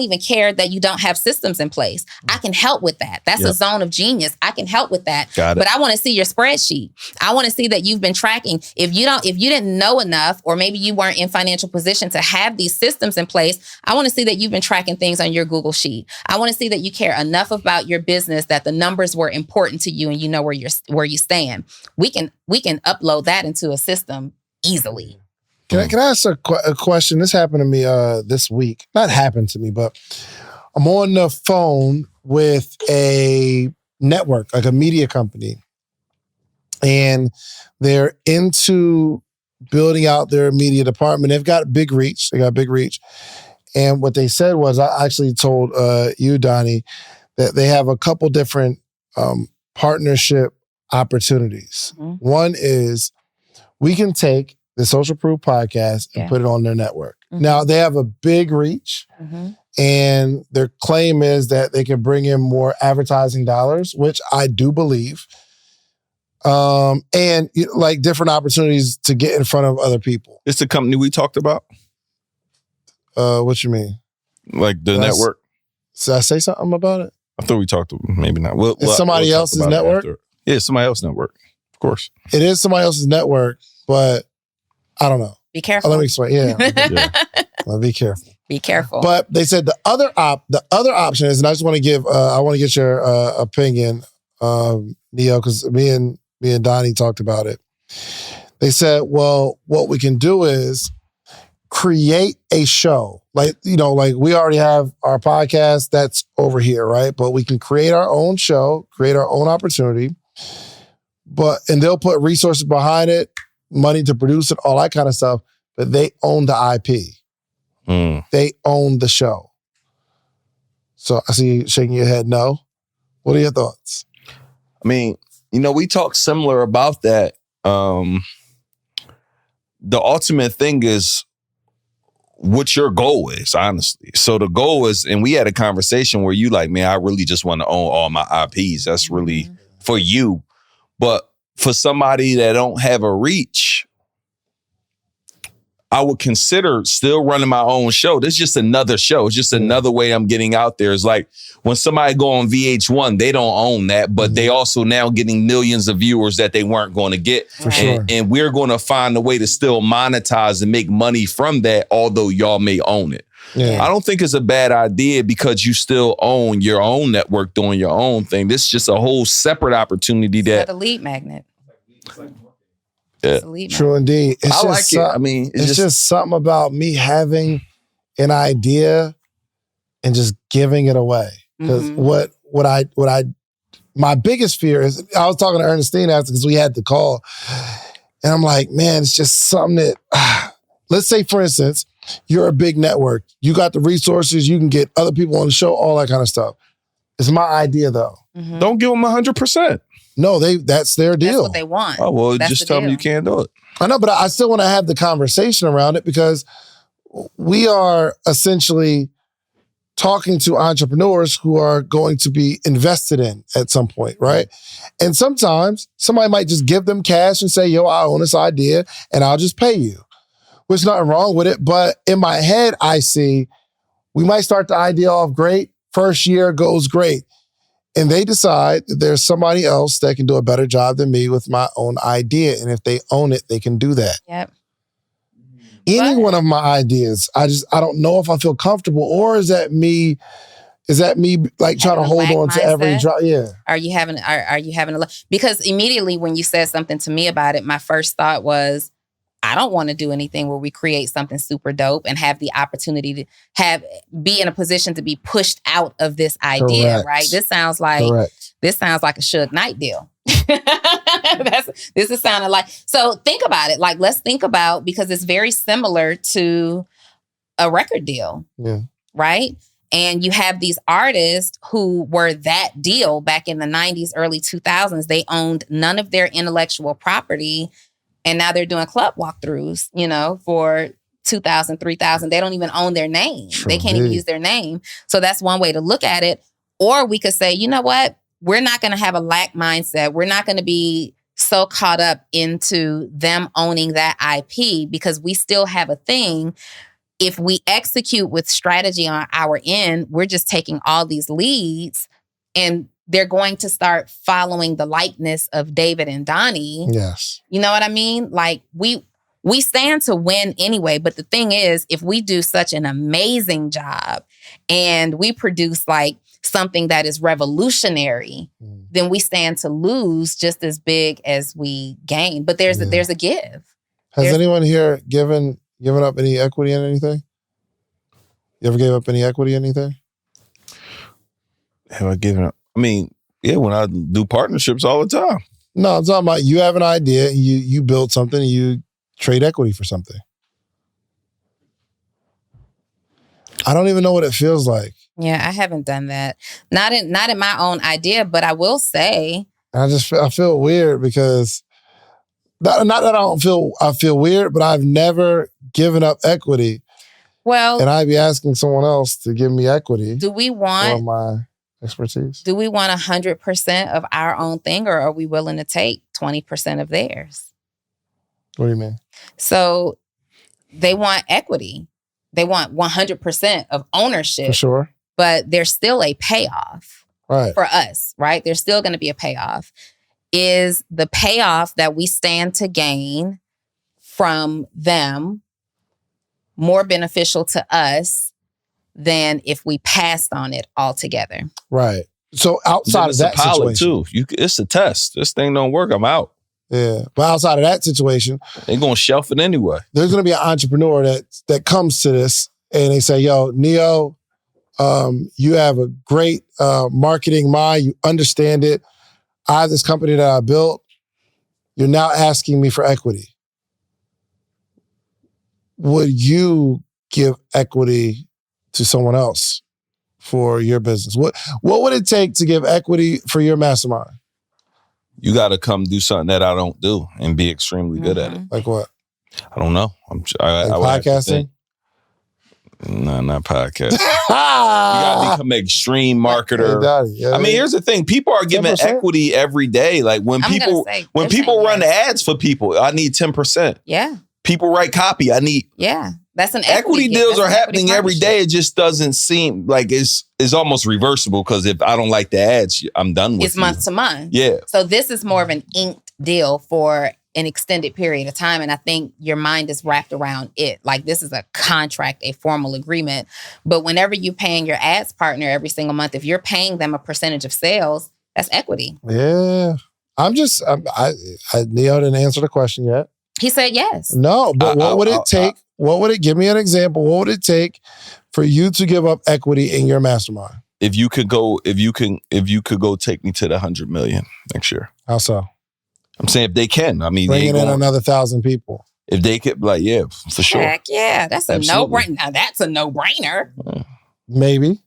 even care that you don't have systems in place. I can help with that. That's a zone of genius. I can help with that. But I want to see your spreadsheet. I want to see that you've been tracking. If you didn't know enough, or maybe you weren't in financial position to have these systems in place, I want to see that you've been tracking things on your Google Sheet. I want to see that you care enough about your business that the numbers were important to you and you know where you stand. We can upload that into a system easily. Can I ask a question? This happened to me this week. Not happened to me, but I'm on the phone with a network, like a media company, and they're into building out their media department. They've got big reach. And what they said was, I actually told you, Donni, that they have a couple different partnership opportunities. One is we can take the Social Proof podcast and put it on their network. Now, they have a big reach, and their claim is that they can bring in more advertising dollars, which I do believe. And like different opportunities to get in front of other people. It's the company we talked about? What you mean? Like the network? Did I say something about it? I thought we talked, maybe not. It's somebody else's network? Yeah, somebody else's network, of course. It is somebody else's network, but I don't know. Be careful. Let me explain. Yeah. Be careful. Be careful. But they said the other option is, and I just want to give, I want to get your opinion, Neo, because me and Donni talked about it. They said, well, what we can do is create a show. Like we already have our podcast that's over here, right? But we can create our own show, create our own opportunity. And they'll put resources behind it, money to produce it, all that kind of stuff. But they own the IP. They own the show. So I see you shaking your head no. What are your thoughts? I mean, we talk similar about that. The ultimate thing is what your goal is, honestly. So the goal is, and we had a conversation where you like, man, I really just want to own all my IPs. That's really for you. But for somebody that don't have a reach, I would consider still running my own show. This is just another show. It's just another way I'm getting out there. It's like when somebody go on VH1, they don't own that, but they also now getting millions of viewers that they weren't going to get. For sure. And we're going to find a way to still monetize and make money from that, although y'all may own it. Yeah. I don't think it's a bad idea because you still own your own network doing your own thing. This is just a whole separate opportunity that a lead magnet. Yeah. True indeed. I like it. I mean, it's just something about me having an idea and just giving it away. Because my biggest fear is, I was talking to Ernestine after because we had the call, and I'm like, man, it's just something that, let's say, for instance, you're a big network. You got the resources. You can get other people on the show, all that kind of stuff. It's my idea, though. Don't give them 100%. No, that's their deal. That's what they want. Oh, well, just tell them you can't do it. I know, but I still want to have the conversation around it because we are essentially talking to entrepreneurs who are going to be invested in at some point, right? And sometimes somebody might just give them cash and say, yo, I own this idea and I'll just pay you. There's nothing wrong with it. But in my head, I see we might start the idea off great. First year goes great. And they decide that there's somebody else that can do a better job than me with my own idea. And if they own it, they can do that. Yep. Any one of my ideas, I don't know if I feel comfortable, or is that me like trying to hold on to every drop? Yeah. Are you having because immediately when you said something to me about it, my first thought was, I don't want to do anything where we create something super dope and have the opportunity to be in a position to be pushed out of this idea, Correct. right? This sounds like a Suge Knight deal. This is sounding like, so think about it. Like, let's think about, because it's very similar to a record deal, right? And you have these artists who were that deal back in the 90s, early 2000s. They owned none of their intellectual property. And now they're doing club walkthroughs, for $2,000, $3,000. They don't even own their name. True. They can't even use their name. So that's one way to look at it. Or we could say, you know what? We're not going to have a lack mindset. We're not going to be so caught up into them owning that IP because we still have a thing. If we execute with strategy on our end, we're just taking all these leads and they're going to start following the likeness of David and Donni. Yes. You know what I mean? Like we stand to win anyway. But the thing is, if we do such an amazing job and we produce like something that is revolutionary, then we stand to lose just as big as we gain. But there's a give. Has anyone here given up any equity in anything? You ever gave up any equity in anything? Have I given up? I mean, yeah, when I do partnerships all the time. No, I'm talking about you have an idea, you build something, and you trade equity for something. I don't even know what it feels like. Yeah, I haven't done that. Not in my own idea, but I will say. I feel weird because not that I feel weird, but I've never given up equity. Well, and I'd be asking someone else to give me equity. Do we want my expertise? Do we want 100% of our own thing, or are we willing to take 20% of theirs? What do you mean? So they want equity. They want 100% of ownership. For sure. But there's still a payoff for us, right? There's still going to be a payoff. Is the payoff that we stand to gain from them more beneficial to us than if we passed on it altogether. Right. So outside of that pilot situation, too. It's a test. This thing don't work, I'm out. Yeah. But outside of that situation, they're gonna shelf it anyway. There's gonna be an entrepreneur that comes to this and they say, yo, Neo, you have a great marketing mind, you understand it. I have this company that I built. You're now asking me for equity. Would you give equity to someone else for your business? What would it take to give equity for your mastermind? You got to come do something that I don't do and be extremely good at it. Like what? I don't know. Like podcasting? No, not podcasting. You got to become an extreme marketer. I mean, here's the thing. People are giving 10%? Equity every day. Like when people run ads for people, I need 10%. Yeah. People write copy. I need. Yeah. That's an equity deals are happening every day. It just doesn't seem like it's almost reversible because if I don't like the ads, I'm done with it. It's month to month. Yeah. So this is more of an inked deal for an extended period of time. And I think your mind is wrapped around it. Like this is a contract, a formal agreement. But whenever you're paying your ads partner every single month, if you're paying them a percentage of sales, that's equity. Yeah. Neo didn't answer the question yet. He said yes. No, but what would it take? Give me an example. What would it take for you to give up equity in your mastermind? If you could go take me to the 100 million next year. How so? I'm saying if they can. I mean, bringing in another 1,000 people. If they could, like, yeah, for sure. Heck yeah, that's a no-brainer. Now that's a no-brainer. Maybe.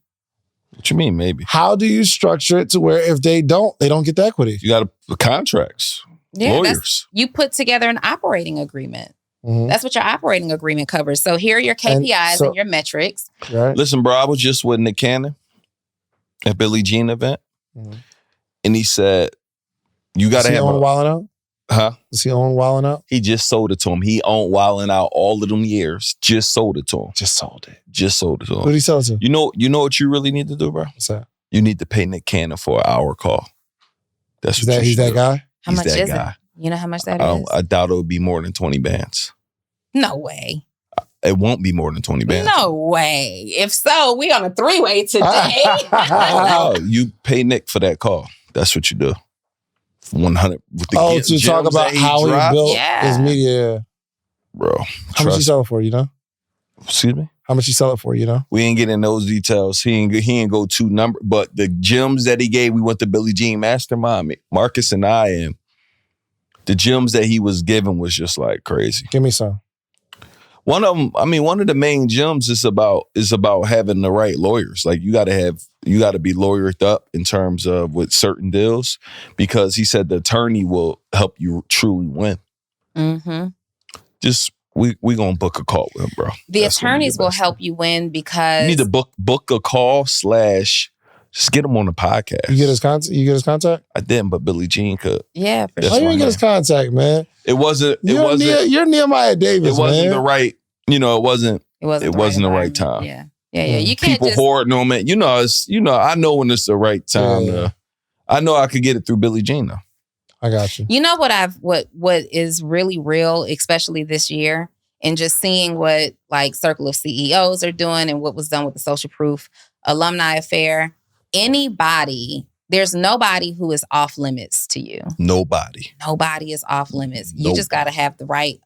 What you mean, maybe? How do you structure it to where if they don't get the equity? You got contracts. Yeah, lawyers. You put together an operating agreement. Mm-hmm. That's what your operating agreement covers. So here are your KPIs and your metrics. Right. Listen, bro, I was just with Nick Cannon at Billie Jean event. Mm-hmm. And he said, you got to have a... Wildin' Out? Huh? Does he own Wildin' Out? He just sold it to him. He owned Wildin' Out all of them years. Just sold it to him. Just sold it to him. Who did he sell it to? You know what you really need to do, bro? What's that? You need to pay Nick Cannon for an hour call. He's that guy? How much is it? You know how much that is? I doubt it would be more than 20 bands. No way. It won't be more than 20 bands. No way. If so, we on a 3-way today. No, you pay Nick for that call. That's what you do. 100. To talk about how he built his media. Bro. How much you sell it for, you know? Excuse me? How much you sell it for, you know? We ain't getting those details. He ain't go to number. But the gems that he gave, we went to Billie Jean Mastermind, Marcus and I, and the gems that he was giving was just like crazy. Give me some. One of the main gems is about having the right lawyers. Like you got to be lawyered up in terms of with certain deals, because he said the attorney will help you truly win. Mm-hmm. Just we gonna book a call with him, bro. The attorneys will help you win because you need to book a call / just get him on the podcast. You get his contact? I didn't, but Billie Jean could. Yeah, for sure. Why you didn't get his contact, man? It wasn't. You're Nehemiah Davis. It wasn't man. the right. You know, it wasn't the right time. Yeah. You can't people hoarding on it. I know when it's the right time. I know I could get it through Billie Jean though. I got you. You know what is really real, especially this year, and just seeing what like Circle of CEOs are doing and what was done with the Social Proof Alumni Affair. There's nobody who is off limits to you. Nobody is off limits. You just got to have the right.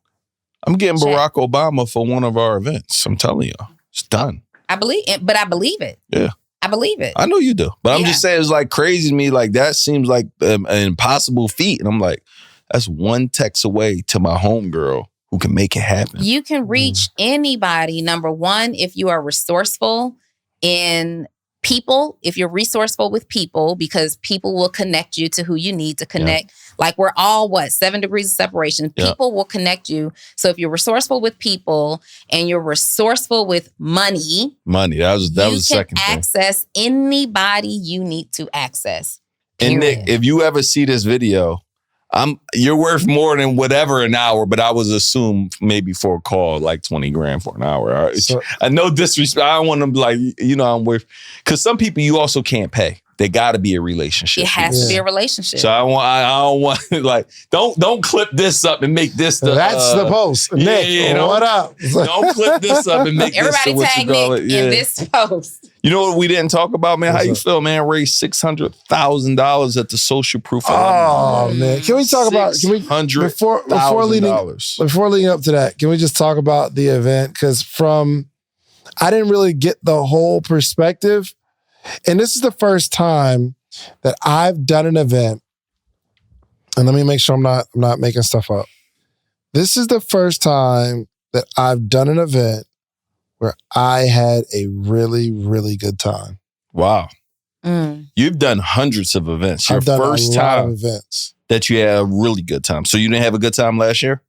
I'm getting Barack Obama for one of our events. I'm telling you, it's done. I believe it. Yeah. I believe it. I know you do. But I'm just saying it's like crazy to me. Like that seems like an impossible feat. And I'm like, that's one text away to my homegirl who can make it happen. You can reach anybody, number one, if you are resourceful in people, if you're resourceful with people, because people will connect you to who you need to connect. Yeah. Like we're all 7 degrees of separation. People will connect you. So if you're resourceful with people and you're resourceful with money, that was the second thing. Access anybody you need to access. Period. And Nick, if you ever see this video, you're worth more than whatever an hour, but I was assumed maybe for a call like 20 grand for an hour. Right? So, I know disrespect. I don't want to be like, I'm worth, because some people you also can't pay. There got to be a relationship. It has to be a relationship. So I don't want like don't clip this up and make this the that's the post. Nick, what up? Don't clip this up and make everybody this tag Nick in this post. You know what we didn't talk about, man? How you feel, man? Raised $600,000 at the Social Proof. Oh man, can we talk about before leading up to that? Can we just talk about the event? Because I didn't really get the whole perspective. And this is the first time that I've done an event. And let me make sure I'm not making stuff up. This is the first time that I've done an event where I had a really, really good time. Wow. You've done hundreds of events. I've done first a lot time of events that you had a really good time. So you didn't have a good time last year?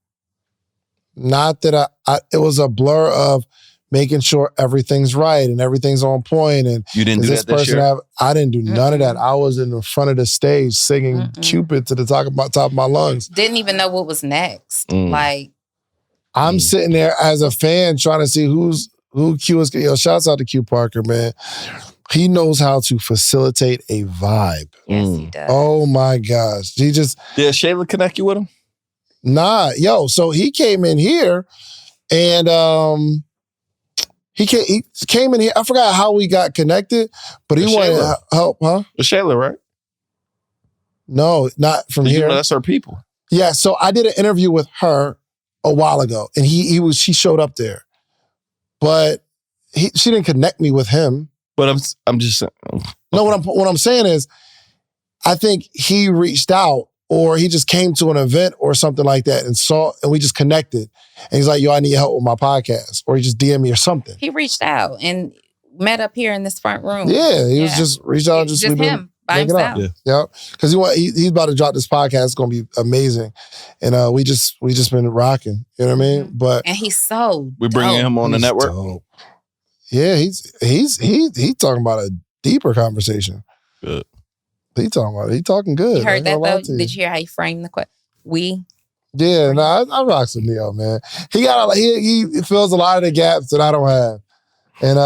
Not that it was a blur of making sure everything's right and everything's on point. And you didn't do that this year? I didn't do none of that. I was in the front of the stage singing Cupid to the top of my lungs. Didn't even know what was next. Like, I'm sitting there as a fan trying to see who Q is. Yo, shouts out to Q Parker, man. He knows how to facilitate a vibe. Yes, he does. Oh my gosh. Did Shayla connect you with him? Nah, so he came in here and he came in here. I forgot how we got connected, but he wanted help, huh? It's Shayla, right? No, not from here. You know that's our people. Yeah, so I did an interview with her a while ago, and she showed up there, but she didn't connect me with him. But I'm just saying. No, what I'm saying is, I think he reached out, or he just came to an event or something like that and we just connected. And he's like, yo, I need help with my podcast. Or he just DM'd me or something. He reached out and met up here in this front room. Yeah, he was just reached out. Just him by himself. Yeah. Because he's about to drop this podcast. It's going to be amazing. And we just been rocking. You know what I mean? But and he's so we're bringing him on the network. Dope. Yeah, he's talking about a deeper conversation. Good. He talking good. You heard that though? Did you hear how he framed the question? Yeah, I rocks with Neo, man. He fills a lot of the gaps that I don't have. And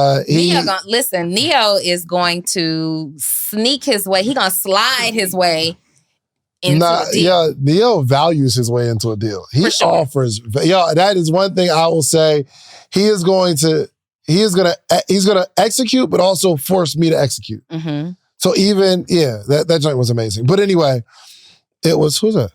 Neo is going to sneak his way. He gonna slide his way into a deal. Yeah, Neo values his way into a deal. He offers. Yeah, that is one thing I will say. He's gonna execute, but also force me to execute. Mm-hmm. So even, that joint was amazing. But anyway, who's that?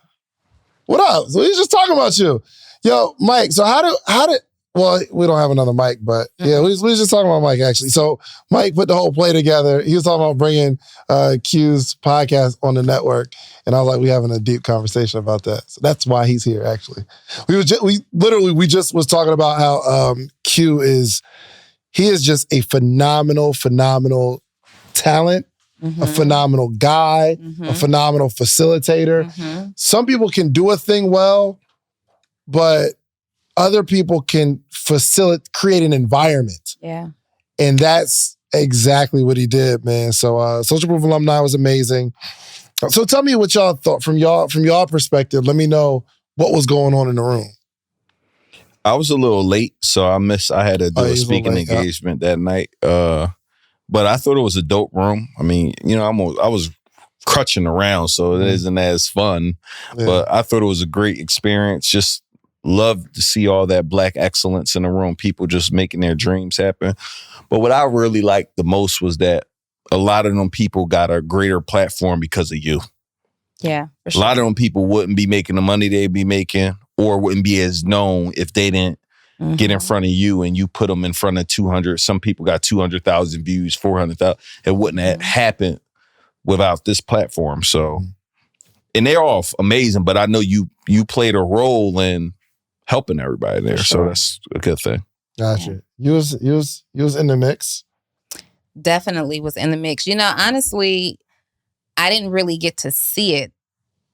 What up? So he's just talking about you. Yo, Mike, so how did, well, we don't have another mic, but yeah, we was just talking about Mike actually. So Mike put the whole play together. He was talking about bringing Q's podcast on the network. And I was like, we having a deep conversation about that. So that's why he's here actually. We just was talking about how Q is just a phenomenal talent. Mm-hmm. A phenomenal guy, a phenomenal facilitator. Mm-hmm. Some people can do a thing well, but other people can create an environment. Yeah. And that's exactly what he did, man. So Social Proof Alumni was amazing. So tell me what y'all thought from y'all perspective. Let me know what was going on in the room. I was a little late, so I had to do a speaking engagement that night. But I thought it was a dope room. I mean, I was crutching around, so it isn't as fun. Yeah. But I thought it was a great experience. Just love to see all that Black excellence in the room, people just making their dreams happen. But what I really liked the most was that a lot of them people got a greater platform because of you. Yeah, for sure. A lot of them people wouldn't be making the money they'd be making or wouldn't be as known if they didn't get in front of you and you put them in front of 200. Some people got 200,000 views, 400,000. It wouldn't have happened without this platform. So, and they're all amazing, but I know you played a role in helping everybody there. Sure. So that's a good thing. Gotcha. Yeah. You was in the mix. Definitely was in the mix. Honestly, I didn't really get to see it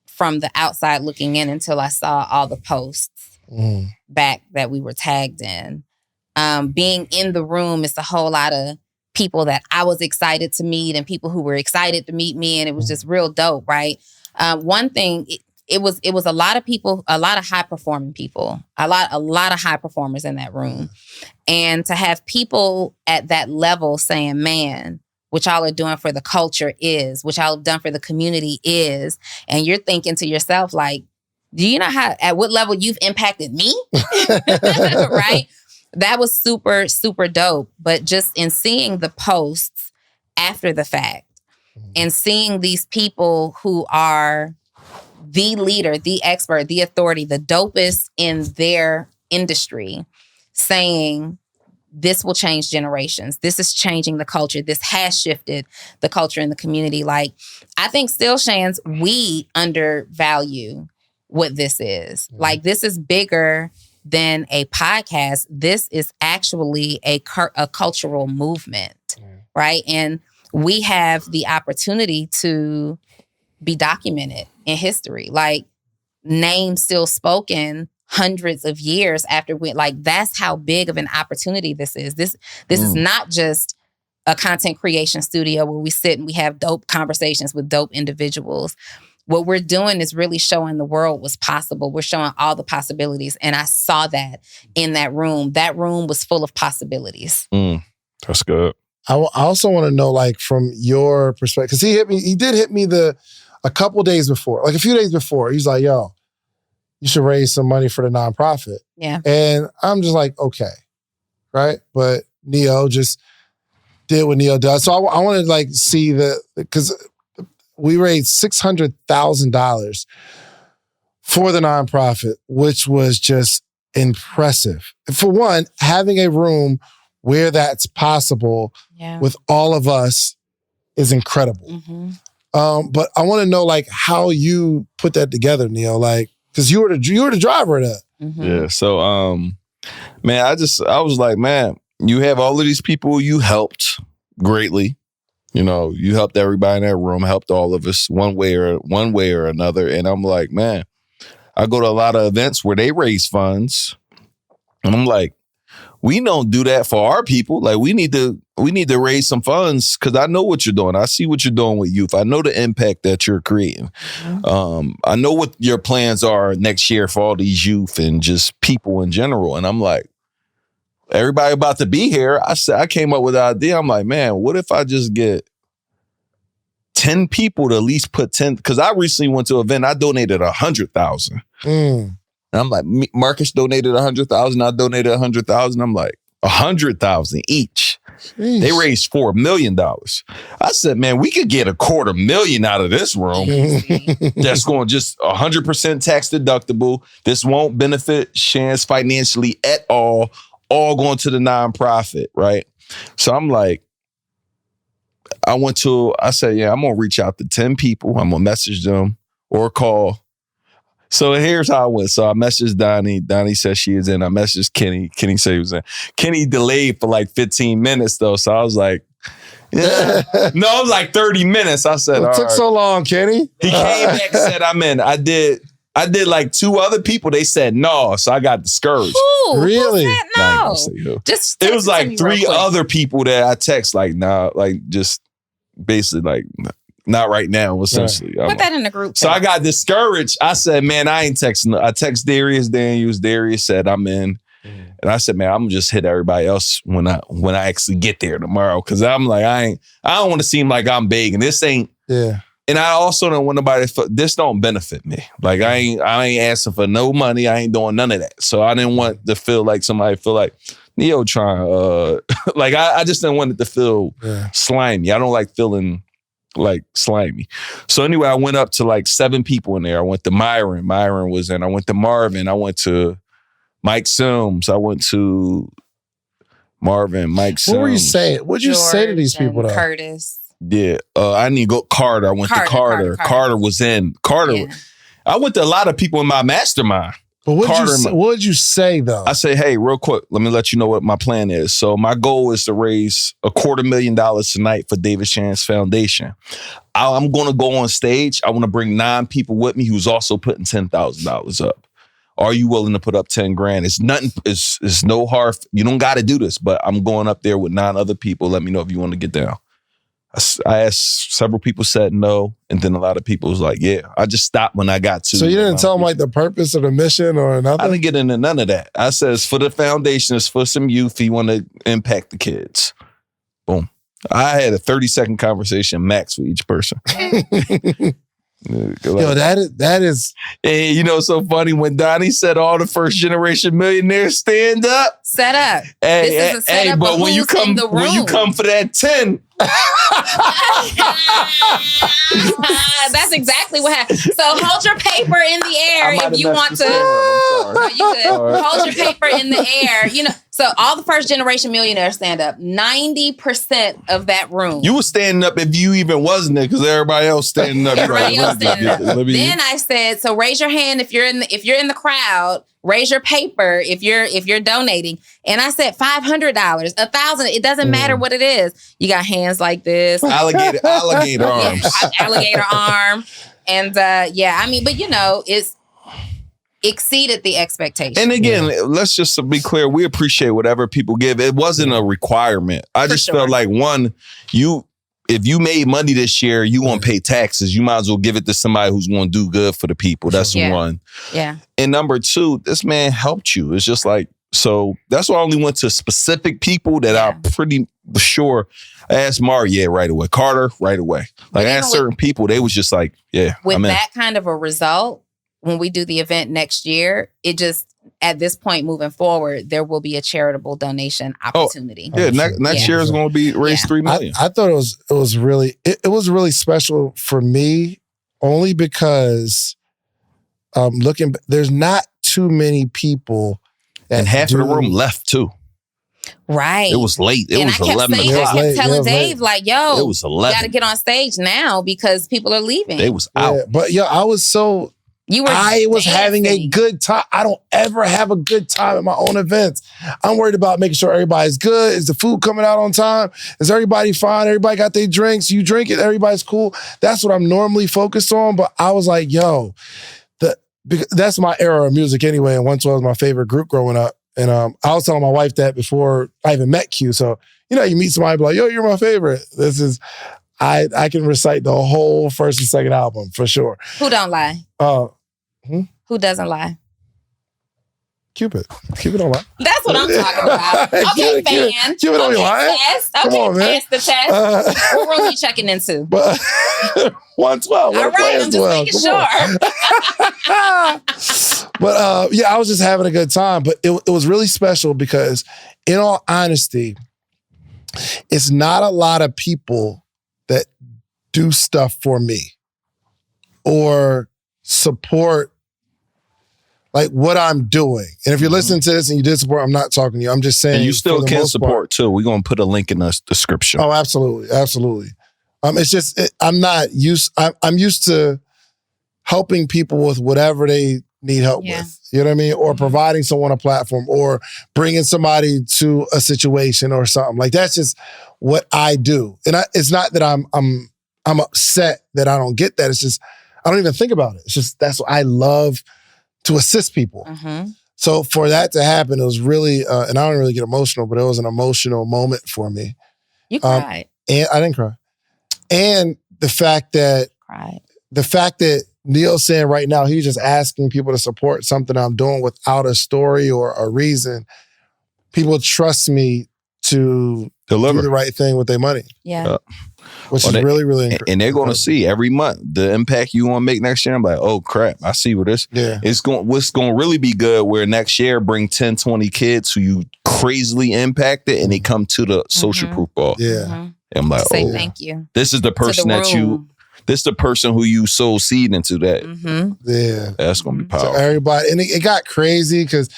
from the outside looking in until I saw all the posts back that we were tagged in. Being in the room is a whole lot of people that I was excited to meet and people who were excited to meet me. And it was just real dope, right? One thing, it was a lot of people, a lot of high performing people, a lot of high performers in that room. And to have people at that level saying, man, what y'all are doing for the culture is, what y'all have done for the community is. And you're thinking to yourself, like, do you know at what level you've impacted me? Right? That was super, super dope. But just in seeing the posts after the fact and seeing these people who are the leader, the expert, the authority, the dopest in their industry saying, this will change generations. This is changing the culture. This has shifted the culture in the community. Like, I think still, Shans, we undervalue what this is. Like, this is bigger than a podcast. This is actually a cultural movement, right? And we have the opportunity to be documented in history. Like, names still spoken hundreds of years after that's how big of an opportunity this is. This is not just a content creation studio where we sit and we have dope conversations with dope individuals. What we're doing is really showing the world what's possible. We're showing all the possibilities. And I saw that in that room. That room was full of possibilities. That's good. I also want to know, like, from your perspective, because he did hit me a couple days before, like a few days before. He's like, yo, you should raise some money for the nonprofit. Yeah. And I'm just like, okay. Right? But Neo just did what Neo does. So I want to, like, see because we raised $600,000 for the nonprofit, which was just impressive. For one, having a room where that's possible with all of us is incredible. But I want to know, like, how you put that together, Neo, like, because you were the driver of that. Yeah. So, man, I was like, man, you have all of these people you helped greatly. You know, you helped everybody in that room, helped all of us one way or another. And I'm like, man, I go to a lot of events where they raise funds. And I'm like, we don't do that for our people. Like, we need to raise some funds because I know what you're doing. I see what you're doing with youth. I know the impact that you're creating. I know what your plans are next year for all these youth and just people in general. And I'm like, everybody about to be here. I came up with the idea. I'm like, man, what if I just get 10 people to at least put 10? Because I recently went to an event. I donated 100,000. And I'm like, Marcus donated 100,000. I donated 100,000. I'm like, 100,000 each. Jeez. They raised $4 million. I said, man, we could get $250,000 out of this room. That's going just 100% tax deductible. This won't benefit Shans financially at all going to the nonprofit, right? So I'm like, I said, yeah, I'm going to reach out to 10 people. I'm going to message them or call. So here's how it went. So I messaged Donni. Donni said she is in. I messaged Kenny. Kenny said he was in. Kenny delayed for like 15 minutes though. So I was like, yeah. No, it was like 30 minutes. I said, it took so long, Kenny. He came back and said, I'm in. I did like 2 other people. They said no. So I got discouraged. Really? Who said no? Just it was like 3 other people that I text like, nah, like just basically like, not right now, essentially. Put that in the group chat. So I got discouraged. I said, man, I ain't texting. I text Darius Daniels. Darius said, I'm in. And I said, man, I'm gonna just hit everybody else when I actually get there tomorrow. Cause I'm like, I don't want to seem like I'm begging. This ain't. Yeah. And I also don't want nobody, this don't benefit me. Like I ain't asking for no money. I ain't doing none of that. So I didn't want to feel like somebody feel like Neo trying, like I just didn't want it to feel slimy. I don't like feeling like slimy. So anyway, I went up to like 7 people in there. I went to Myron. Myron was in. I went to Marvin. I went to Mike Sims. I went to Marvin, Mike Sims. What were you saying? What'd you say to these people though? Curtis. Yeah. I need to go Carter. I went to Carter. Carter was in. Carter. Yeah. I went to a lot of people in my mastermind. But what did you say though? I say, hey, real quick, let me let you know what my plan is. So my goal is to raise $250,000 tonight for David Shans Foundation. I'm going to go on stage. I want to bring 9 people with me who's also putting $10,000 up. Are you willing to put up 10 grand? It's nothing. It's no hard. You don't got to do this, but I'm going up there with 9 other people. Let me know if you want to get down. I asked, several people said no, and then a lot of people was like, yeah. I just stopped when I got to. So you didn't tell them like the purpose of the mission or nothing? I didn't get into none of that. I said it's for the foundation, it's for some youth. You want to impact the kids. Boom. I had a 30-second conversation max with each person. Yo, that is. And you know, it's so funny when Donni said all the first generation millionaires stand up. Set up. Hey, this is a setup. but when you come for that 10, that's exactly what happened. So hold your paper in the air if you want to. No, you good. Right. Hold your paper in the air. You know, so all the first generation millionaires stand up. 90% of that room. You were standing up if you even wasn't there, because everybody else standing up. Everybody else standing up. Then I said, so raise your hand if you're in the crowd. Raise your paper if you're donating. And I said $500, $1,000. It doesn't matter what it is. You got hands like this. Alligator arms. Alligator arm. And I mean, but you know, it's exceeded the expectation. And again, let's just be clear. We appreciate whatever people give. It wasn't a requirement. I just felt like, one, if you made money this year, you want to pay taxes. You might as well give it to somebody who's going to do good for the people. That's one. Yeah. And number two, this man helped you. It's just like, so that's why I only went to specific people that I'm pretty sure. I asked Mar, right away. Carter, right away. Like, I asked certain people, they was just like, with that kind of a result, when we do the event next year, it just, at this point moving forward, there will be a charitable donation opportunity. Next year is going to be raised $3 million. I thought it was really special for me, only because there's not too many people, and half of the room left too. Right. It was late. It was 11 o'clock. I kept telling Dave, like, yo, it was 11. You got to get on stage now because people are leaving. They was out. But I was so... I was having a good time. I don't ever have a good time at my own events. I'm worried about making sure everybody's good. Is the food coming out on time? Is everybody fine? Everybody got their drinks? You drink it? Everybody's cool? That's what I'm normally focused on. But I was like, yo, that's my era of music anyway. And once was my favorite group growing up. And I was telling my wife that before I even met Q. So, you know, you meet somebody be like, yo, you're my favorite. I can recite the whole first and second album for sure. Who don't lie? Who doesn't lie? Cupid don't lie. That's what I'm talking about. Okay, fan. Cupid don't lie. Come on, man. Pass the test. What room are you checking into? 112. All right, I'm just making sure. But I was just having a good time. But it was really special because, in all honesty, it's not a lot of people that do stuff for me or support like what I'm doing. And if you're listening to this and you did support, I'm not talking to you. I'm just saying. And you still can support too. We're going to put a link in the description. Oh, absolutely. Absolutely. It's just, I'm used to helping people with whatever they need help with. You know what I mean? Or providing someone a platform or bringing somebody to a situation or something. Like, that's just what I do. And it's not that I'm upset that I don't get that. It's just, I don't even think about it. It's just, that's what I love, to assist people. Mm-hmm. So for that to happen, it was really, and I don't really get emotional, but it was an emotional moment for me. You cried. And I didn't cry. And the fact that Neil's saying right now, he's just asking people to support something I'm doing without a story or a reason. People trust me to do the right thing with their money. Yeah. Which is really, really incredible. And they're going to see every month the impact you want to make next year. I'm like, oh crap, I see what this. Yeah. What's going to really be good where next year bring 10, 20 kids who you crazily impacted and they come to the social proof ball. Yeah. Mm-hmm. I'm like, thank you. This is the person this is the person who you sow seed into that. Mm-hmm. Yeah. That's going to be powerful. So everybody, and it got crazy because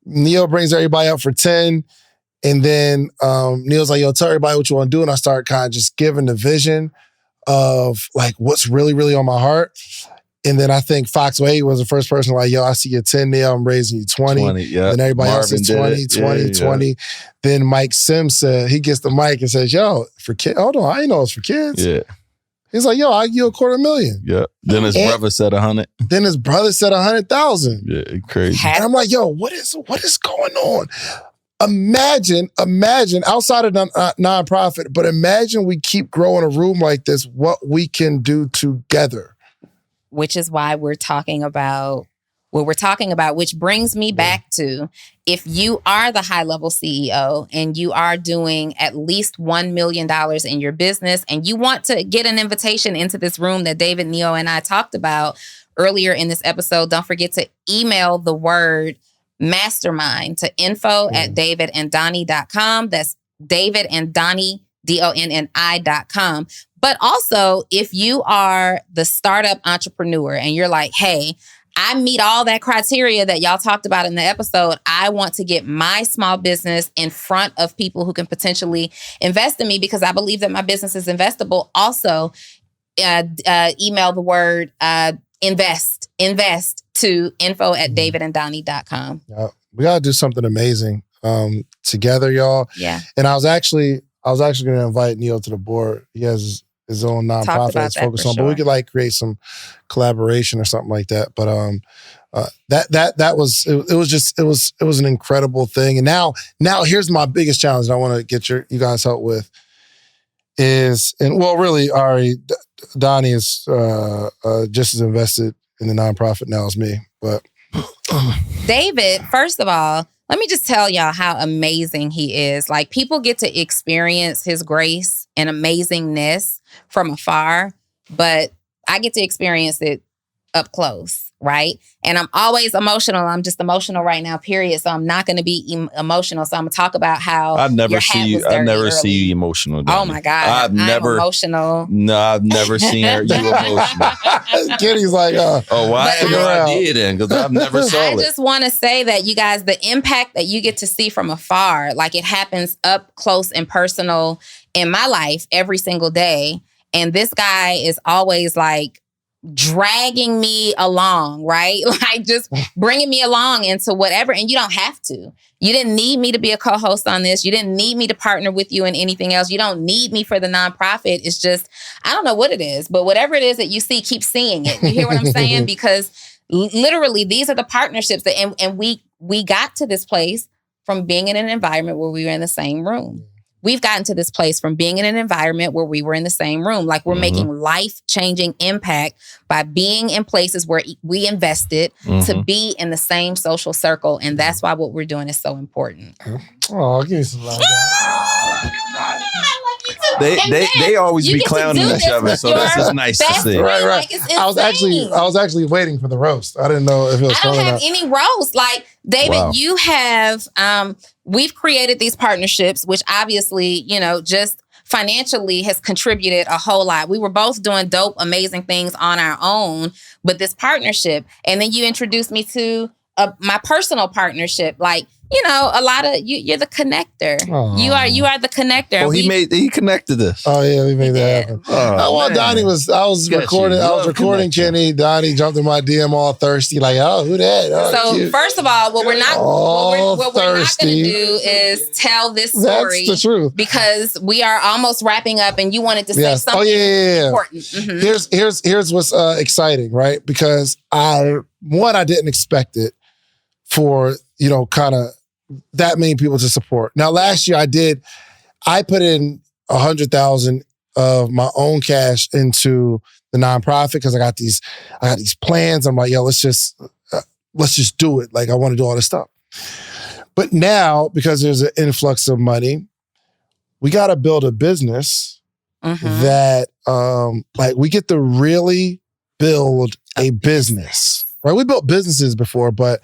Neil brings everybody up for 10. And then Neil's like, yo, tell everybody what you want to do. And I start kind of just giving the vision of like what's really, really on my heart. And then I think Foxway was the first person like, yo, I see you 10, Neil, I'm raising you 20. Then everybody else said 20, 20, 20. Then Mike Sims said, he gets the mic and says, yo, for kids, hold on, I didn't know it was for kids. Yeah. He's like, yo, I'll give you $250,000. Yeah. Then his brother said 100. Then his brother said 100,000. Yeah, crazy. And I'm like, yo, what is going on? Imagine outside of nonprofit, but imagine we keep growing a room like this, what we can do together. Which is why we're talking about what we're talking about, which brings me back to, if you are the high-level CEO and you are doing at least $1 million in your business and you want to get an invitation into this room that David, Neo, and I talked about earlier in this episode, don't forget to email the word mastermind to info@davidanddonni.com. That's David and Donni, DONNI.com. But also, if you are the startup entrepreneur and you're like, hey, I meet all that criteria that y'all talked about in the episode. I want to get my small business in front of people who can potentially invest in me because I believe that my business is investable. Also, email the word invest to info@davidanddonni.com. We got to do something amazing together, y'all. Yeah. And I was actually going to invite Neil to the board. He has his own nonprofit that's focused on, but we could like create some collaboration or something like that. But that was an incredible thing. And now here's my biggest challenge that I want to get you guys help with is, and well, really, Ari, Donni is just as invested in the nonprofit now as me. But David, first of all, let me just tell y'all how amazing he is. Like, people get to experience his grace and amazingness from afar, but I get to experience it up close, right? And I'm always emotional. I'm just emotional right now, period. So I'm not going to be emotional. So I'm going to talk about how I never see you emotional. Donni. Oh my God. I'm emotional. No, I've never seen you emotional. Kitty's like, well, I have no idea then, because I've never saw it. I just want to say that, you guys, the impact that you get to see from afar, like, it happens up close and personal in my life every single day. And this guy is always like dragging me along, right? Like, just bringing me along into whatever. And you don't have to. You didn't need me to be a co-host on this. You didn't need me to partner with you in anything else. You don't need me for the nonprofit. It's just, I don't know what it is, but whatever it is that you see, keep seeing it. You hear what I'm saying? Because literally, these are the partnerships that, and we got to this place from being in an environment where we were in the same room. We've gotten to this place from being in an environment where we were in the same room. Like, we're making life-changing impact by being in places where we invested to be in the same social circle. And that's why what we're doing is so important. Oh, give me some love. They always be clowning each other, so this is nice to see. Right. Like, I was actually waiting for the roast. I didn't know if it was coming. I don't have any roast. Like, David, you have we've created these partnerships, which obviously, just financially has contributed a whole lot. We were both doing dope, amazing things on our own, but this partnership, and then you introduced me to my personal partnership, like, a lot of you're the connector. Aww. You are the connector. Oh, he connected this. Oh yeah, we made that happen. Donni I was recording Kenny. Donni jumped in my DM all thirsty, like, oh, who that? Oh, so cute. First of all, what we're not going to do is tell this story. That's the truth. Because we are almost wrapping up, and you wanted to say something important. Mm-hmm. Here's what's exciting, right? Because I didn't expect it for kind of that many people to support. Now, last year I put in 100,000 of my own cash into the nonprofit because I got these plans. I'm like, yo, let's just do it. Like, I want to do all this stuff. But now, because there's an influx of money, we got to build a business that, we get to really build a business. Right? We built businesses before, but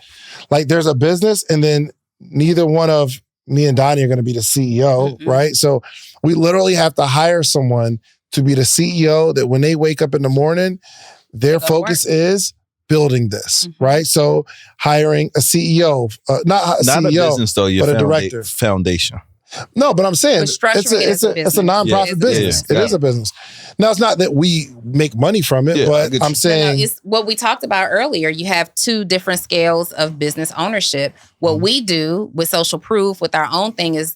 like, there's a business, and then neither one of me and Donni are going to be the CEO, right? So we literally have to hire someone to be the CEO that when they wake up in the morning, their focus is building this, right? So hiring a CEO, not a business though, but a director. Foundation. No, but I'm saying it's a nonprofit business. It is a business. Now, it's not that we make money from it, but I'm saying it's what we talked about earlier. You have two different scales of business ownership. What we do with Social Proof, with our own thing, is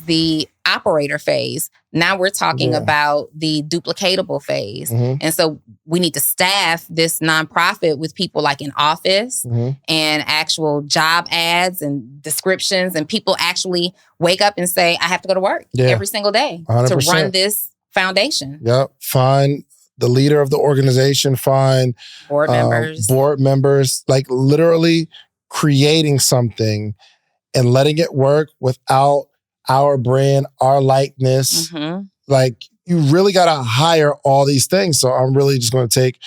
the operator phase. Now we're talking about the duplicatable phase. And so we need to staff this nonprofit with people like in office and actual job ads and descriptions, and people actually wake up and say, I have to go to work every single day 100%. to run this foundation. Yep. Find the leader of the organization, find Board members, like literally creating something and letting it work without our brand, our likeness. Mm-hmm. Like you really got to hire all these things. So I'm really just going to take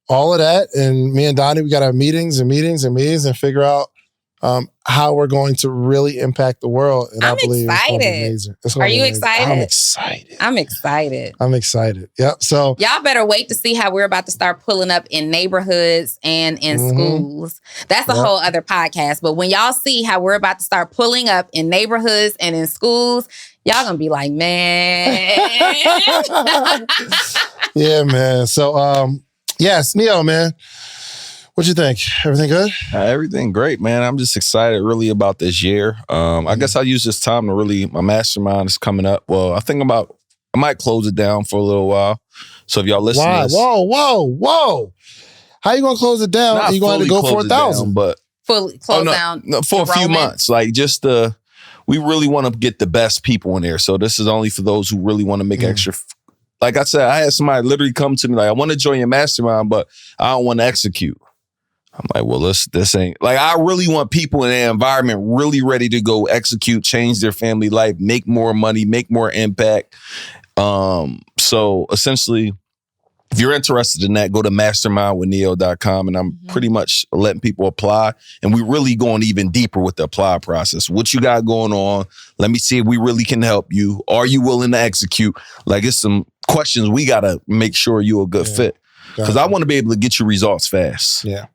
all of that, and me and Donni, we got to have meetings and figure out how we're going to really impact the world. And I believe it's going to be amazing. Are you excited? I'm excited. Yep. So y'all better wait to see how we're about to start pulling up in neighborhoods and in schools. That's a whole other podcast. But when y'all see how we're about to start pulling up in neighborhoods and in schools, y'all gonna be like, man. Yeah, man. So, yes, Neo, man. What'd you think? Everything good? Everything great, man. I'm just excited really about this year. I guess I'll use this time to really, my mastermind is coming up. Well, I might close it down for a little while. So if y'all listen to this. Whoa. How you going to close it down? Are you going to go for 1,000? But fully close down? No, for a few months. Like just we really want to get the best people in there. So this is only for those who really want to make extra. Like I said, I had somebody literally come to me like, I want to join your mastermind, but I don't want to execute. I'm like, well, this ain't like, I really want people in their environment really ready to go execute, change their family life, make more money, make more impact. So essentially, if you're interested in that, go to mastermindwithneo.com, and I'm pretty much letting people apply. And we really going even deeper with the apply process. What you got going on? Let me see if we really can help you. Are you willing to execute? Like, it's some questions we got to make sure you're a good fit. Because I want to be able to get you results fast. Yeah.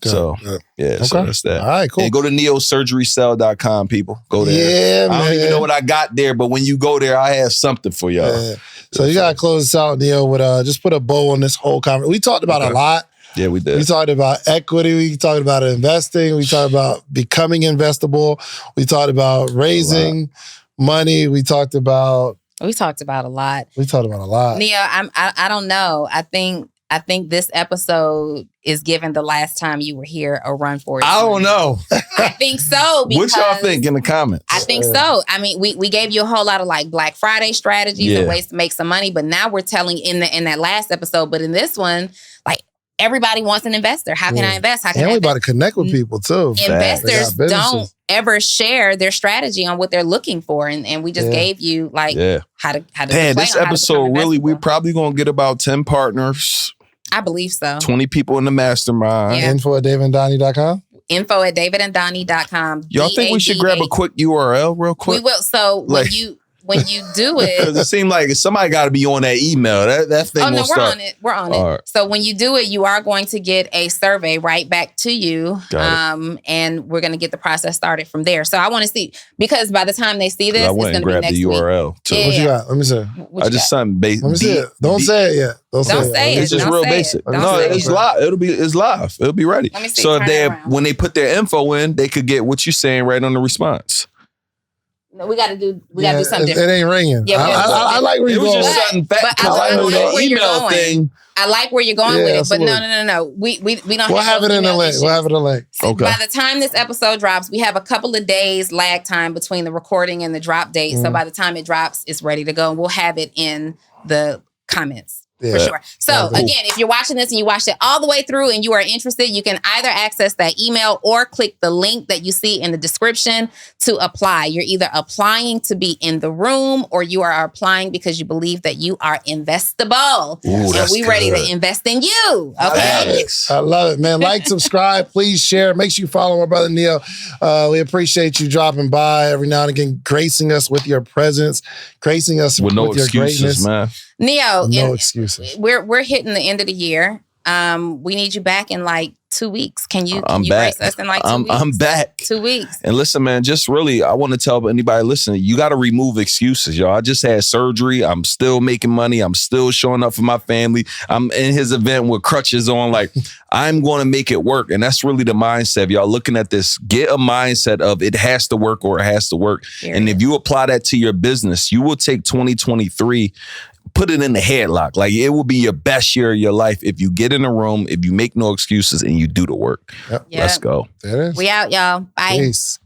Good. So, so that's that. All right, cool. And go to neosurgerycell.com, people. Go there. Yeah, man. I don't even know what I got there, but when you go there, I have something for y'all. Yeah. So you got to close this out, Neo, with just put a bow on this whole conversation. We talked about a lot. Yeah, we did. We talked about equity. We talked about investing. We talked about becoming investable. We talked about raising money. We talked about a lot. Neo, I don't know. I think this episode is giving the last time you were here a run for it. I don't know. I think so. What y'all think in the comments? I think so. I mean, we gave you a whole lot of like Black Friday strategies and ways to make some money, but now we're telling in that last episode, but in this one, like everybody wants an investor. How can I invest? How can I invest? Connect with people too. Investors don't ever share their strategy on what they're looking for, and we just gave you like how to. Man, this episode really, we're probably gonna get about 10 partners. I believe so. 20 people in the mastermind. Yeah. Info at davidanddonni.com. Info at davidanddonni.com. Y'all think we should grab a quick URL real quick? We will. So when you do it, because it seemed like somebody got to be on that email. That thing. Oh no, we're on it. Right. So when you do it, you are going to get a survey right back to you, and we're going to get the process started from there. So I want to see, because by the time they see this, I went and grabbed the URL too. What you got? Let me see. I just something basic. Let me see it. Don't say it yet. Don't say it. It's just real basic. No, it's live. It's live. It'll be ready. Let me see. So when they put their info in, they could get what you're saying right on the response. No, we got to do something different. It ain't ringing. Yeah, I like where you're going. It was just something back. I like the email thing. I like where you're going with it, but no. We don't. We'll have it in the link. We'll have it in the link. Okay. By the time this episode drops, we have a couple of days lag time between the recording and the drop date. So by the time it drops, it's ready to go, and we'll have it in the comments. For sure. So again, if you're watching this and you watched it all the way through and you are interested, you can either access that email or click the link that you see in the description to apply. You're either applying to be in the room, or you are applying because you believe that you are investable. Ooh, and we ready to invest in you. Okay. I love it, man. Like, subscribe, please share. Make sure you follow my brother Neo. We appreciate you dropping by every now and again, gracing us with your presence, gracing us with your greatness, man. Neo, no excuses. We're hitting the end of the year. We need you back in like 2 weeks. Can you brace us in like 2 weeks? I'm back. 2 weeks. And listen, man, just really, I want to tell anybody listening, you got to remove excuses, y'all. I just had surgery. I'm still making money. I'm still showing up for my family. I'm in his event with crutches on. Like, I'm going to make it work. And that's really the mindset. If y'all looking at this, get a mindset of it has to work or it has to work. And if you apply that to your business, you will take 2023, put it in the headlock. Like, it will be your best year of your life if you get in a room, if you make no excuses and you do the work. Yep. Let's go. There it is. We out, y'all. Bye. Peace.